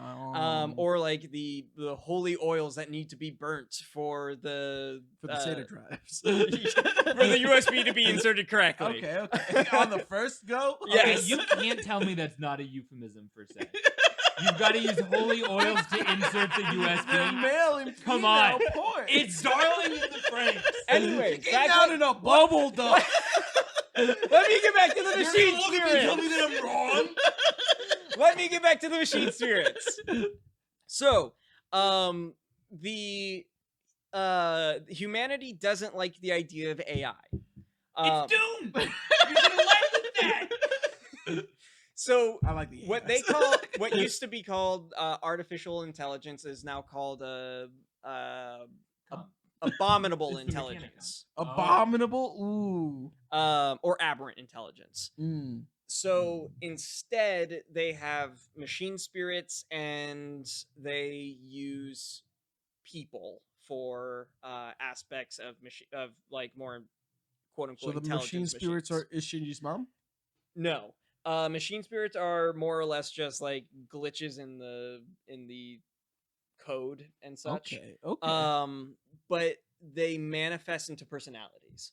Or like the holy oils that need to be burnt for the for the SATA drives. for the USB to be inserted correctly. Okay. On the first go? Okay, Yes. you can't tell me that's not a euphemism for sex. You've got to use holy oils to insert the They're USB. male and Come female on. porn. It's Darling in the Franks. Anyway, Get back out on- in a bubble, though. let me get back to the machine You're gonna look at me and tell spirits. me that I'm wrong? Let me get back to the machine spirits. So, the humanity doesn't like the idea of AI. It's doomed. You're gonna laugh at that. So I like the what AI. they call what used to be called artificial intelligence is now called abominable It's the Mechanicon. intelligence, Abominable. Ooh. or aberrant intelligence. Mm. So instead, they have machine spirits, and they use people for aspects of like more quote So unquote the machine intelligent spirits machines. are Shinji's mom. No. Machine spirits are more or less just like glitches in the code and such. Okay. But they manifest into personalities.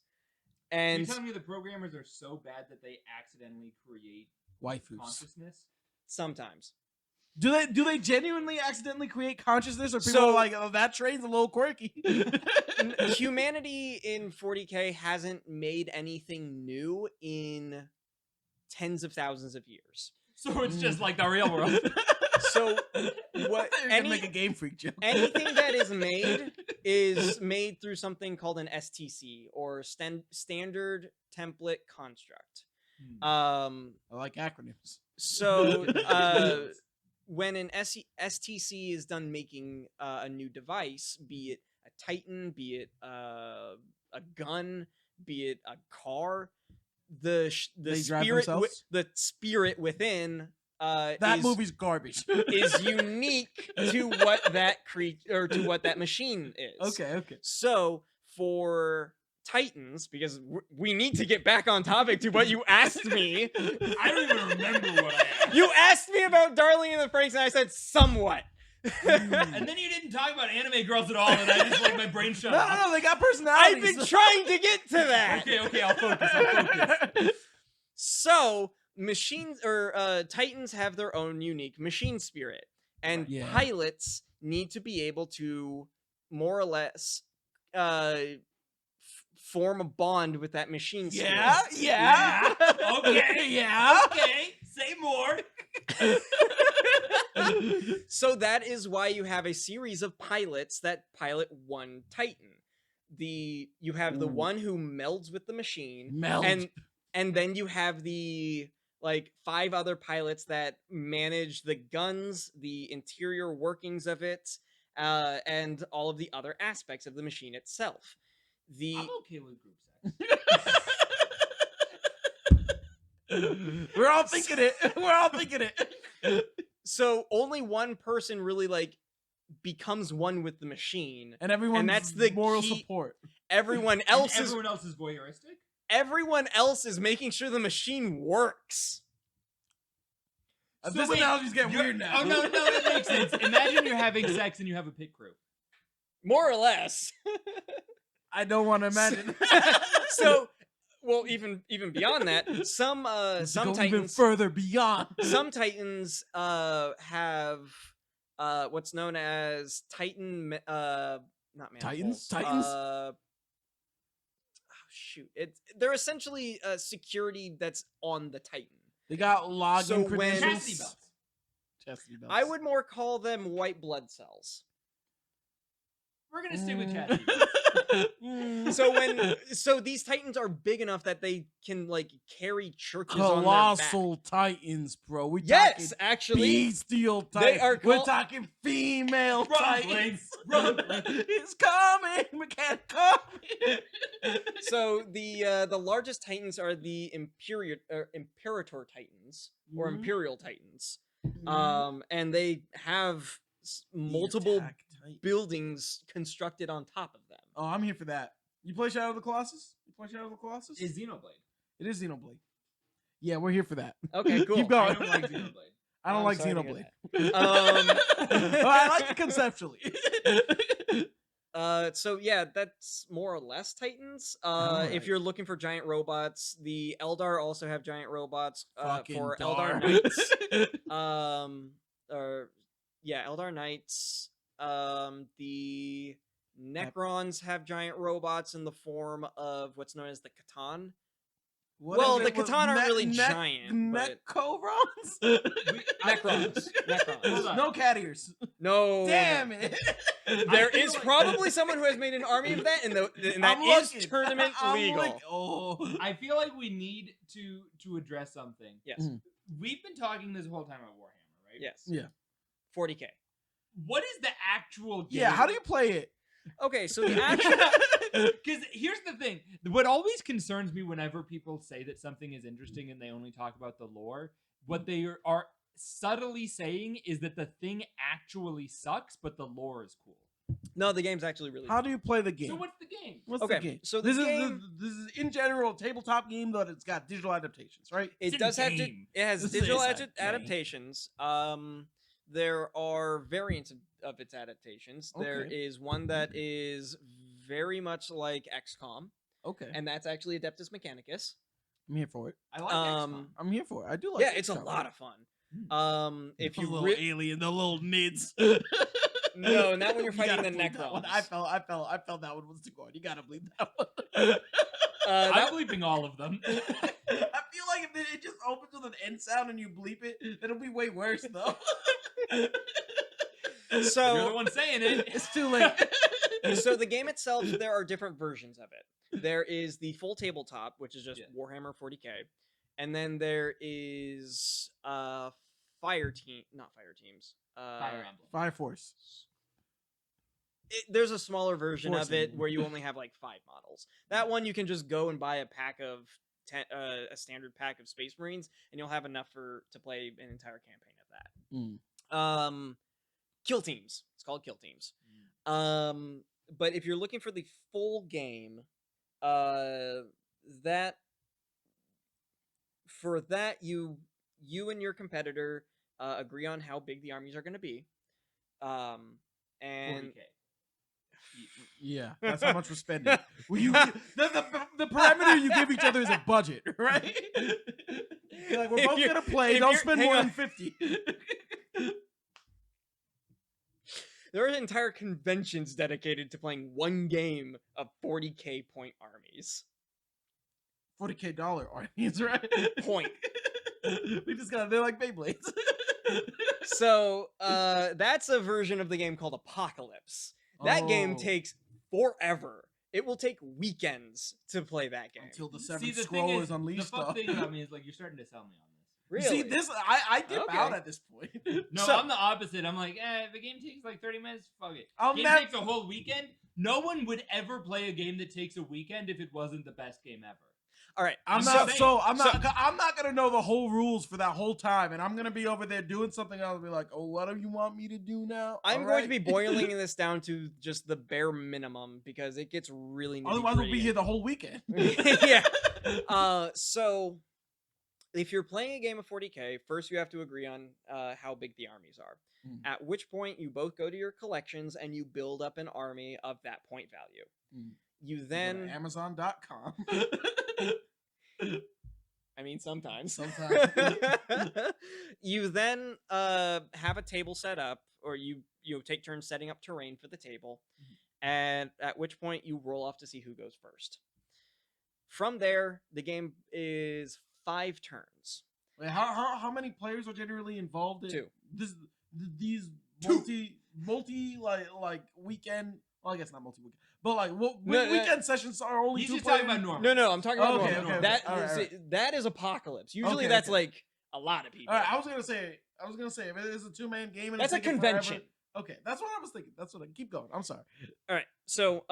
So And you're telling me the programmers are so bad that they accidentally create Waifus. consciousness? sometimes. Do they genuinely accidentally create consciousness, or people So- are like, oh, that train's a little quirky? Humanity in 40K hasn't made anything new in tens of thousands of years. So it's just like the real world. So what You're gonna make a Game Freak joke. anything that is made through something called an STC, or standard template construct. I like acronyms. So when an STC is done making a new device, be it a Titan, be it a gun, be it a car, the They drive spirit themselves? the spirit within That is, movie's garbage. is unique to what that or to what that machine is. Okay. So for Titans, because we need to get back on topic to what you asked me. I don't even remember what I asked. You asked me about Darling in the Franxx, and I said somewhat. And then you didn't talk about anime girls at all, and I just like my brain shut off. No, they got I've personalities. been trying to get to that. Okay, I'll focus. So machines or Titans have their own unique machine spirit, and Yeah. pilots need to be able to more or less form a bond with that machine spirit. Yeah. Okay. Yeah. Okay, say more. So that is why you have a series of pilots that pilot one Titan. You have the Ooh. one who melds with the machine, Meld. and then you have the like 5 other pilots that manage the guns, the interior workings of it, and all of the other aspects of the machine itself. I'm okay with group sex. We're all thinking it. So only one person really like becomes one with the machine. And everyone's that's the moral key- support. Everyone And else everyone else is voyeuristic? everyone else is making sure the machine works. So This wait, analogy's getting you're- weird now. Oh, no, it makes sense. Imagine you're having sex and you have a pit crew. More or less. I don't want to imagine. So, well, even beyond that, some Let's go even Titans further beyond. some Titans have what's known as Titan not Titans? manacles. Oh, shoot. They're essentially security that's on the Titan. They got login So when- credentials. Chastity belts. Chastity belts. I would more call them white blood cells. We're gonna stick with Mm. chastity belts. So these Titans are big enough that they can like carry churches on their Colossal back. Titans, bro. We Yes, talking actually. bestial They Titans. are We're called- talking female Rumbling, Titans. rumbling. It's coming, mechanic coming. So the largest Titans are the Imperator Titans or Mhm. Imperial Titans. Mhm. And they have The multiple Attack Titan. buildings constructed on top of them. Oh, I'm here for that. You play Shadow of the Colossus? You play Shadow of the Colossus? Is Xenoblade. It is Xenoblade. Yeah, we're here for that. Okay, cool. Keep I going. don't like Xenoblade. I don't I'm like sorry to hear Xenoblade. that. I like it conceptually. So yeah, that's more or less Titans. Alright. If you're looking for giant robots, the Eldar also have giant robots. Fucking For Dar. Eldar Knights. Eldar Knights. The Necrons have giant robots in the form of what's known as the Catan. What Well, is the it? What- Catan aren't really giant, but- Necrons? Necrons. Hold on. No cat ears. No. Damn it. There I feel is like- probably someone who has made an army of that, and that I'm is looking. tournament I'm legal. looking. Oh. I feel like we need to address something. Yes. Mhm. we've been talking this whole time about Warhammer, right? Yes. Yeah. 40K. What is the actual game? Yeah, how do you play it? Okay, so the actual Because here's the thing. What always concerns me whenever people say that something is interesting and they only talk about the lore, what they are subtly saying is that the thing actually sucks, but the lore is cool. No, the game's actually really How fun. do you play the game? So what's the game? What's Okay, the game? so the this game- this is in general a tabletop game, but it's got digital adaptations, right? It It's a does have to. game. It has This digital is a game. adaptations. There are variants of its adaptations. There Okay. is one that is very much like XCOM, Okay, and that's actually Adeptus Mechanicus. I'm here for it. I like Um, XCOM. I'm here for it. I do like. Yeah, it's a XCOM. lot of fun. If The you little alien, the little mids. No, not when you're You fighting gotta the bleep that one. Necrons. I felt that one was too hard. You gotta bleep that one. I'm that, bleeping all of them. I feel like if it just opens with an end sound and you bleep it, it'll be way worse though. You're the so one saying it. It's too late. so the game itself, there are different versions of it. There is the full tabletop, which is just Yeah. Warhammer 40K, and then there is not fire teams. Fire Emblem. Fire Force. There's a smaller version Force of it Emblem. where you only have like 5 models. That one you can just go and buy a pack of a standard pack of Space Marines, and you'll have enough to play an entire campaign of that. Kill teams. It's called Kill Teams. But if you're looking for the full game, that you and your competitor agree on how big the armies are going to be, and 40K. Yeah, that's how much we're spending. Well, the parameter you give each other is a budget, right? You're like, we're both gonna play. if Don't you're- spend hang more on. than 50. there are entire conventions dedicated to playing one game of 40K point armies. $40K armies, right? Point. We just got. They're like Beyblades. So that's a version of the game called Apocalypse. That game Oh. takes forever. It will take weekends to play that game. Until the See, seventh the scroll thing is unleashed. The fuck though. thing about me is like you're starting to sell me on this. Really? See this? I dip Okay. out at this point. No, So- I'm the opposite. I'm like, if a game takes like 30 minutes, fuck it. I'll Game nev- takes a whole weekend. No one would ever play a game that takes a weekend if it wasn't the best game ever. All right. I'm so- not. saying- I'm not gonna know the whole rules for that whole time, and I'm gonna be over there doing something else. And be like, oh, what do you want me to do now? I'm All going to right. be boiling this down to just the bare minimum because it gets really Otherwise, we'll be nitty-gritty. here the whole weekend. Yeah. So if you're playing a game of 40K, first you have to agree on how big the armies are. Mm. At which point you both go to your collections and you build up an army of that point value. Mm. You Go to then, Amazon.com. I mean, sometimes. Sometimes. You then have a table set up, or you take turns setting up terrain for the table, and at which point you roll off to see who goes first. From there, the game is 5 turns. Wait, how many players are generally involved in 2. these Two. multi like weekend? Well, I guess not multi weekend, but like No, weekend sessions are only He's 2 just players. talking about normal. No, I'm talking about Okay, normal. okay, That all right, all right. that is Apocalypse. Usually Okay, that's okay. like a lot of people. All right, I was gonna say if it is a 2-man game, and That's it's a taking forever- convention. Okay, that's what I was thinking. That's what I keep going. I'm sorry. All right. So,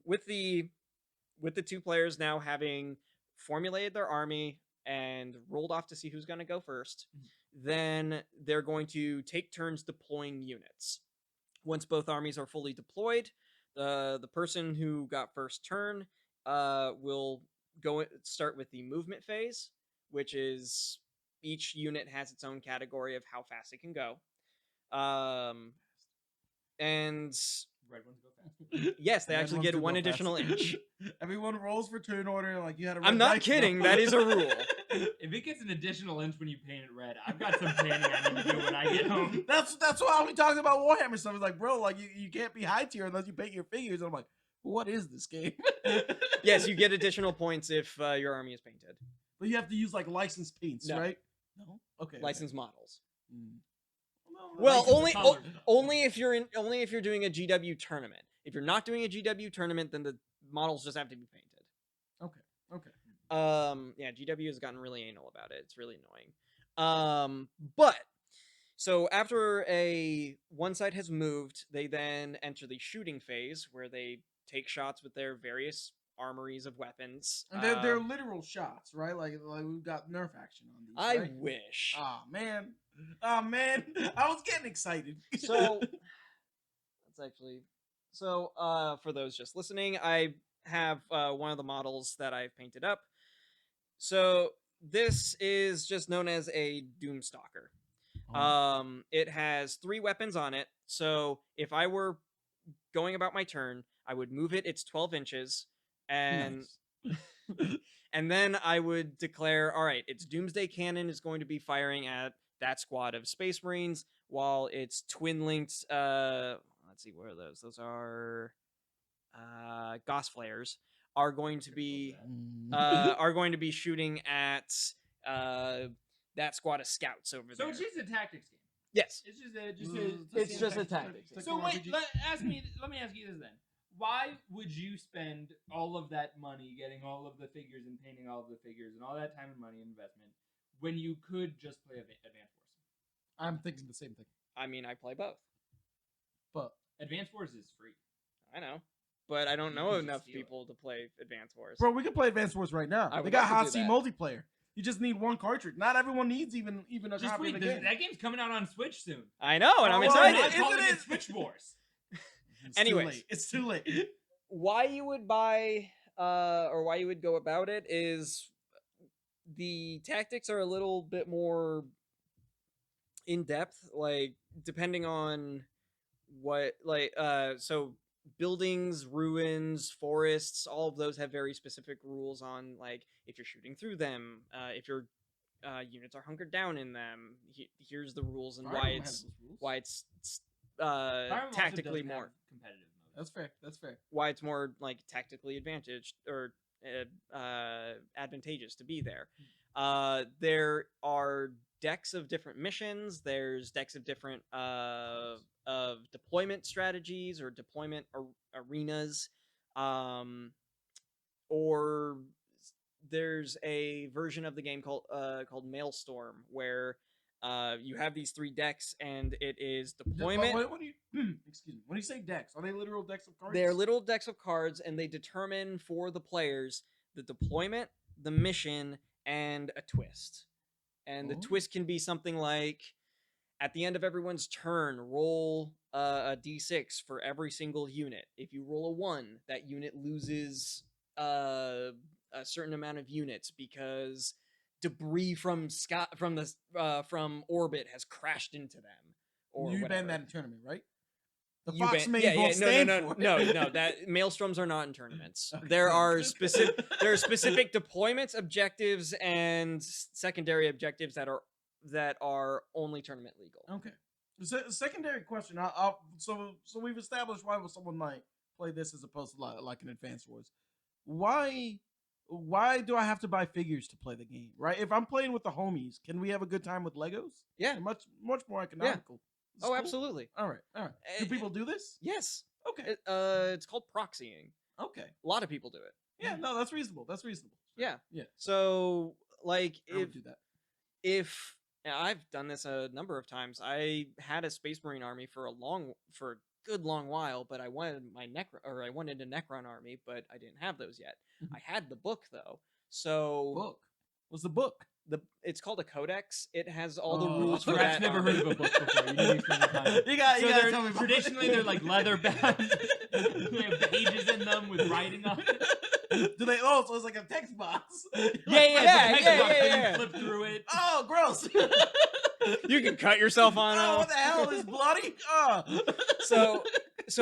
with the 2 players now having formulated their army and rolled off to see who's going to go first, then they're going to take turns deploying units. Once both armies are fully deployed, the person who got first turn will start with the movement phase, which is each unit has its own category of how fast it can go. And Red ones go fast. yes, they Red actually ones get do 1 go additional fast. inch. Everyone rolls for turn order like you had a. I'm red not dice kidding. roll. That is a rule. If it gets an additional inch when you paint it red, I've got some painting I need to do when I get home. That's why we talked about Warhammer stuff. It's like, bro, like you can't be high tier unless you paint your figures. And I'm like, what is this game? Yes, you get additional points if your army is painted. But you have to use like licensed paints, No. right? No. Okay. Licensed models. Mm. Well, License only color. only if you're doing a GW tournament. If you're not doing a GW tournament, then the models just have to be painted. Okay. Yeah, GW has gotten really anal about it. It's really annoying. But so after one side has moved, they then enter the shooting phase where they take shots with their various armories of weapons. And they're literal shots, right? Like we've got Nerf action on these. I right? wish. Oh man, I was getting excited. So that's actually for those just listening, I have one of the models that I've painted up. So this is just known as a Doomstalker. It has 3 weapons on it. So if I were going about my turn, I would move it. It's 12 inches, and and then I would declare, all right, its Doomsday Cannon is going to be firing at that squad of Space Marines, while its twin-linked, let's see, what are those? Those are Gauss Flares are going to be shooting at that squad of scouts over So there. it's just a tactics game. Yes. It's just a tactics. So wait, let me ask you this then. Why would you spend all of that money getting all of the figures and painting all of the figures and all that time and money investment when you could just play Advanced Wars? I'm thinking the same thing. I mean, I play both. But Advanced Wars is free. I know, but I don't You know can just enough steal it. people to play Advanced Wars. bro, we can play Advanced Wars right now. I They would got love to Hot do C that. multiplayer. You just need one cartridge. Not everyone needs even a Just copy wait, of the game. that game's coming out on Switch soon. I know, and I'm Oh, excited. well, I'm calling Isn't it it- Switch Wars. It's Anyways. too late. It's too late. Why you would buy or why you would go about it is the tactics are a little bit more in depth, like depending on what so buildings, ruins, forests, all of those have very specific rules on like if you're shooting through them, if your units are hunkered down in them. Here's the rules and Fire why Emblem has it's those rules. why it's Fire Emblem also tactically doesn't have more competitive mode. That's fair. That's fair. why it's more like tactically advantaged or advantageous to be there. There are decks of different missions. There's decks of different of deployment strategies or deployment arenas, or there's a version of the game called Maelstrom where you have these 3 decks and it is deployment. What do you? Excuse me. When you say decks, are they literal decks of cards? They're little decks of cards, and they determine for the players the deployment, the mission, and a twist. And the Oh. twist can be something like, at the end of everyone's turn, roll a d6 for every single unit. If you roll a 1, that unit loses a certain amount of units because debris from orbit has crashed into them. Or you whatever. ban that in tournament, right? The You Fox ban- mains yeah, won't stand no, for it. no. That maelstroms are not in tournaments. Okay. There are specific deployments, objectives, and secondary objectives that are only tournament legal. Okay. Secondary question. So we've established why someone might play this as opposed to like an Advanced Wars. Why do I have to buy figures to play the game? Right? If I'm playing with the homies, can we have a good time with Legos? Yeah. Much more economical. It's Oh, cool. absolutely. All right. Do people do this? Yes. Okay. It's called proxying. Okay. A lot of people do it. Yeah. No, that's reasonable. Yeah. Yeah. So, like, I would do that. if I've done this a number of times. I had a Space Marine army for a good long while, but I wanted a Necron army, but I didn't have those yet. Mhm. I had the book though. So Book. What's the book? it's called a codex. It has all the Oh, rules for I've that. never heard of a book before. You need to explain the concept. You got So to they're tell me about traditionally it. they're like leather bound. They have pages in them with writing on it. Do they? Oh, so it's like a text box. Yeah, It's a text yeah, box, yeah, and yeah. You flip through it. Oh, gross. You can cut yourself on. Oh, what the hell is bloody? Oh. So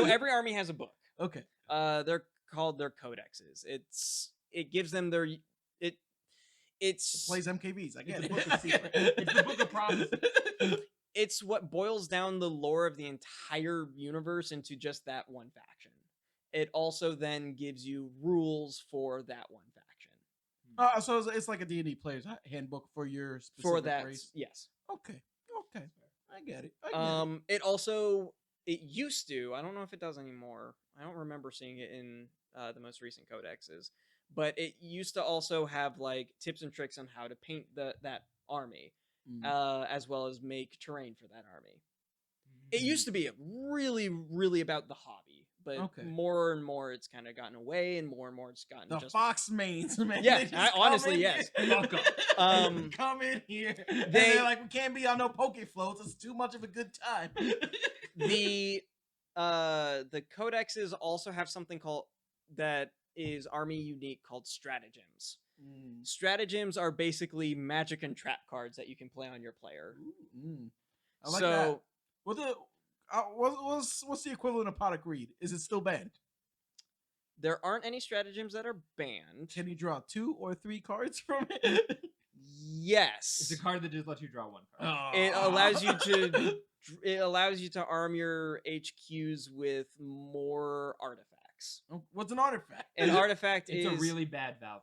every army has a book. Okay. They're called their codexes. It gives them their it's Plays MKVs. I get it. It's the book of prophecy. it's what boils down the lore of the entire universe into just that one faction. It also then gives you rules for that one faction. So it's like a D&D player's handbook for your specific For that, race. yes. Okay. I get it. It used to. I don't know if it does anymore. I don't remember seeing it in the most recent codexes, but it used to also have like tips and tricks on how to paint that army. as well as make terrain for that army. It used to be really, really about the hobby, but Okay. more and more it's kind of gotten away, and more it's gotten The just Fox mains, man. Yeah, They just come honestly, in yes. here. Welcome. Come in here. And They- they're like, we can't be on no poke floats. It's too much of a good time. the codexes also have something called that is army unique called stratagems. Stratagems are basically magic and trap cards that you can play on your player. I like so that. What's the equivalent of pot of greed? Is it still banned? there aren't any stratagems that are banned. Can you draw 2 or 3 cards from it? Yes. It's a card that just lets you draw one card. It allows you to arm your HQs with more artifacts. What's an artifact? An artifact It's is a really bad valve.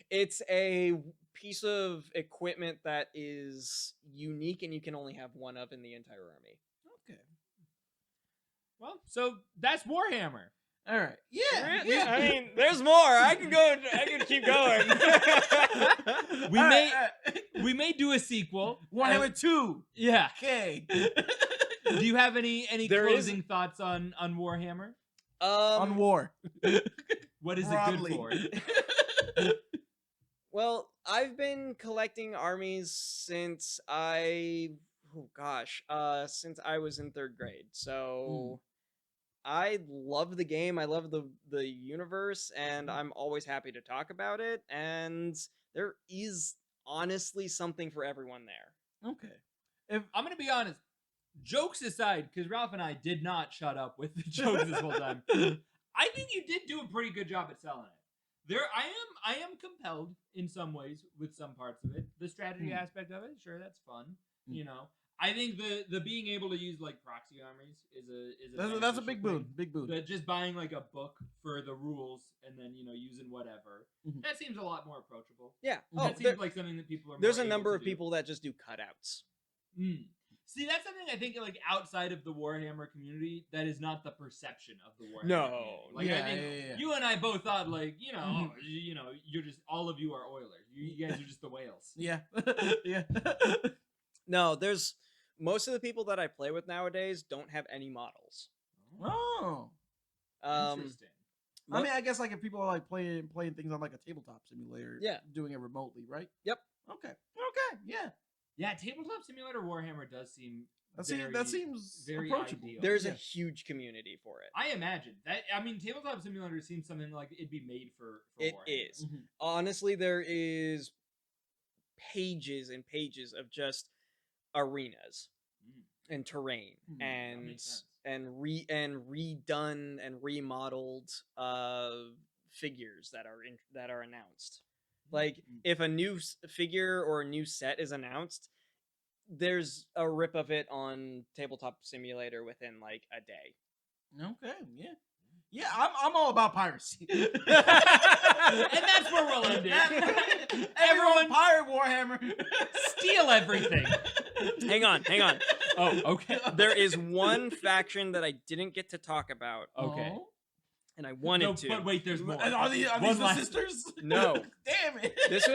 it's a piece of equipment that is unique and you can only have one of in the entire army. Okay. Well, so that's Warhammer. All right. Yeah. Really? I mean, there's more. I can keep going. We may do a sequel. Warhammer 2. Yeah. Okay. Do you have any There is- closing thoughts on Warhammer? On war. What is Broadly. it good for? Well, I've been collecting armies since I was in 3rd grade. So I love the game. I love the universe, and I'm always happy to talk about it. And there is honestly something for everyone there. Okay. I'm gonna be honest. Jokes aside, because Ralph and I did not shut up with the jokes this whole time. I think you did do a pretty good job at selling it. I am compelled in some ways with some parts of it. The strategy aspect of it, sure, that's fun. You know, I think the being able to use like proxy armies is a That's a beneficial big thing. boon. Big boon. That just buying like a book for the rules and then using whatever, that seems a lot more approachable. Yeah. That seems like something that people are. There's more a able number to of do. people that just do cutouts. See, that's something I think like outside of the Warhammer community, that is not the perception of the Warhammer. No. community. Like Yeah, I think yeah. you and I both thought like you're just all of you are Oilers. You guys are just the whales. Yeah. Yeah. No, there's most of the people that I play with nowadays don't have any models. Oh. Interesting. I mean, I guess like if people are like playing things on like a tabletop simulator, Yeah. doing it remotely, right? Yep. Okay. Yeah. Yeah, Tabletop Simulator Warhammer does seem That very, seems very approachable. ideal. There's a Yeah. huge community for it. I imagine that. I mean, Tabletop Simulator seems something like it'd be made for It Warhammer. is. Honestly, there is pages and pages of just arenas and terrain that makes sense. and redone and remodeled figures that are announced. Like if a new figure or a new set is announced, there's a rip of it on Tabletop Simulator within like a day. Okay. Yeah. Yeah. I'm all about piracy. And that's where we'll end it. Everyone pirate Warhammer. Steal everything. Hang on. Oh, okay. There is one faction that I didn't get to talk about, Okay. Oh. and I wanted to. But wait, there's more. And are these One the last- sisters? No. Damn it. This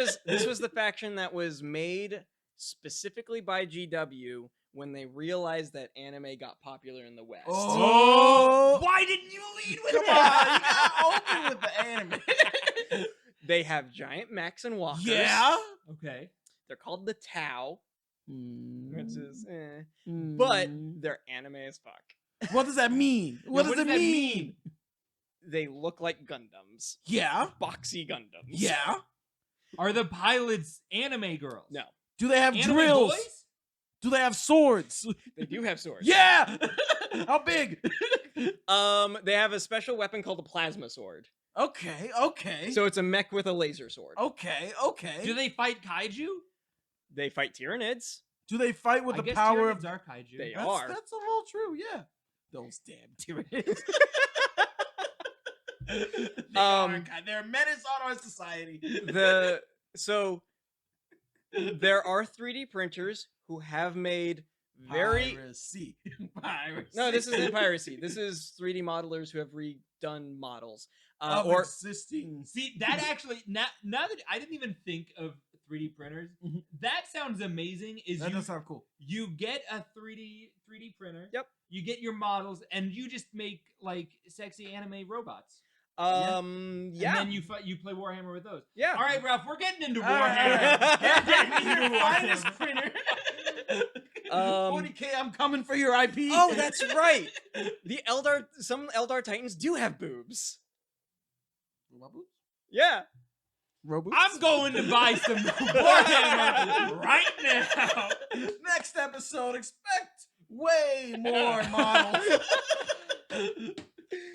was the faction that was made specifically by GW when they realized that anime got popular in the West. Oh. Why didn't you lead with Come that? on, you gotta open with the anime. They have giant mechs and walkers. Yeah. Okay. They're called the Tau, Mm. which is but they're anime as fuck. What does that mean? What does it mean? They look like Gundams. Yeah. Boxy Gundams. Yeah. Are the pilots anime girls? No. Do they have Anime drills? boys? Do they have swords? They do have swords. Yeah. How big? They have a special weapon called the plasma sword. Okay. Okay. So it's a mech with a laser sword. Okay. Okay. Do they fight kaiju? They fight Tyranids. Do they fight with I the guess power of? Tyranids are kaiju. They That's, are. that's a little true. Yeah. Those damn Tyranids. They're a menace on our society. There are 3D printers who have made very piracy. No, this isn't piracy. This is 3D modelers who have redone models. Of Or existing. See, that actually now that I didn't even think of 3D printers. Mhm. That sounds amazing. That does sound cool. You get a 3D printer. Yep. You get your models, and you just make like sexy anime robots. Yeah. And then you play Warhammer with those. Yeah. All right, Ralph, we're getting into All right, Warhammer. all right. We're getting into Your finest Warhammer. printer. Um, 40K, I'm coming for your IP. Oh, that's right. Some Eldar Titans do have boobs. Yeah. Robots? I'm going to buy some Warhammer right now. Next episode, expect way more models.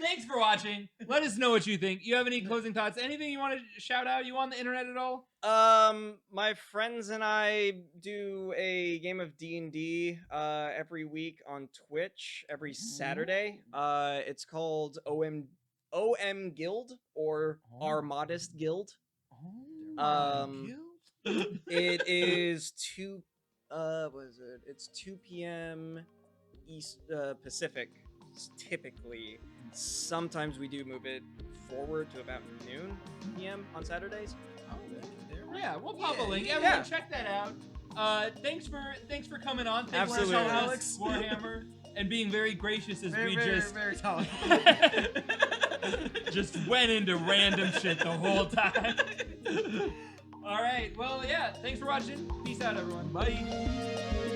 Thanks for watching. Let us know what you think. You have any closing thoughts? Anything you want to shout out? You on the internet at all? My friends and I do a game of D&D every week on Twitch every Saturday. It's called OM Guild or Our Modest Guild. It is 2 It's 2 p.m. East Pacific typically. Sometimes we do move it forward to about noon p.m. on Saturdays. Yeah, we'll pop a link. Yeah. Everyone, check that out. Thanks for coming on. Thanks Absolutely. for showing us Alex. Warhammer and being very gracious as we very talented. just went into random shit the whole time. All right. Well, yeah. Thanks for watching. Peace out, everyone. Bye.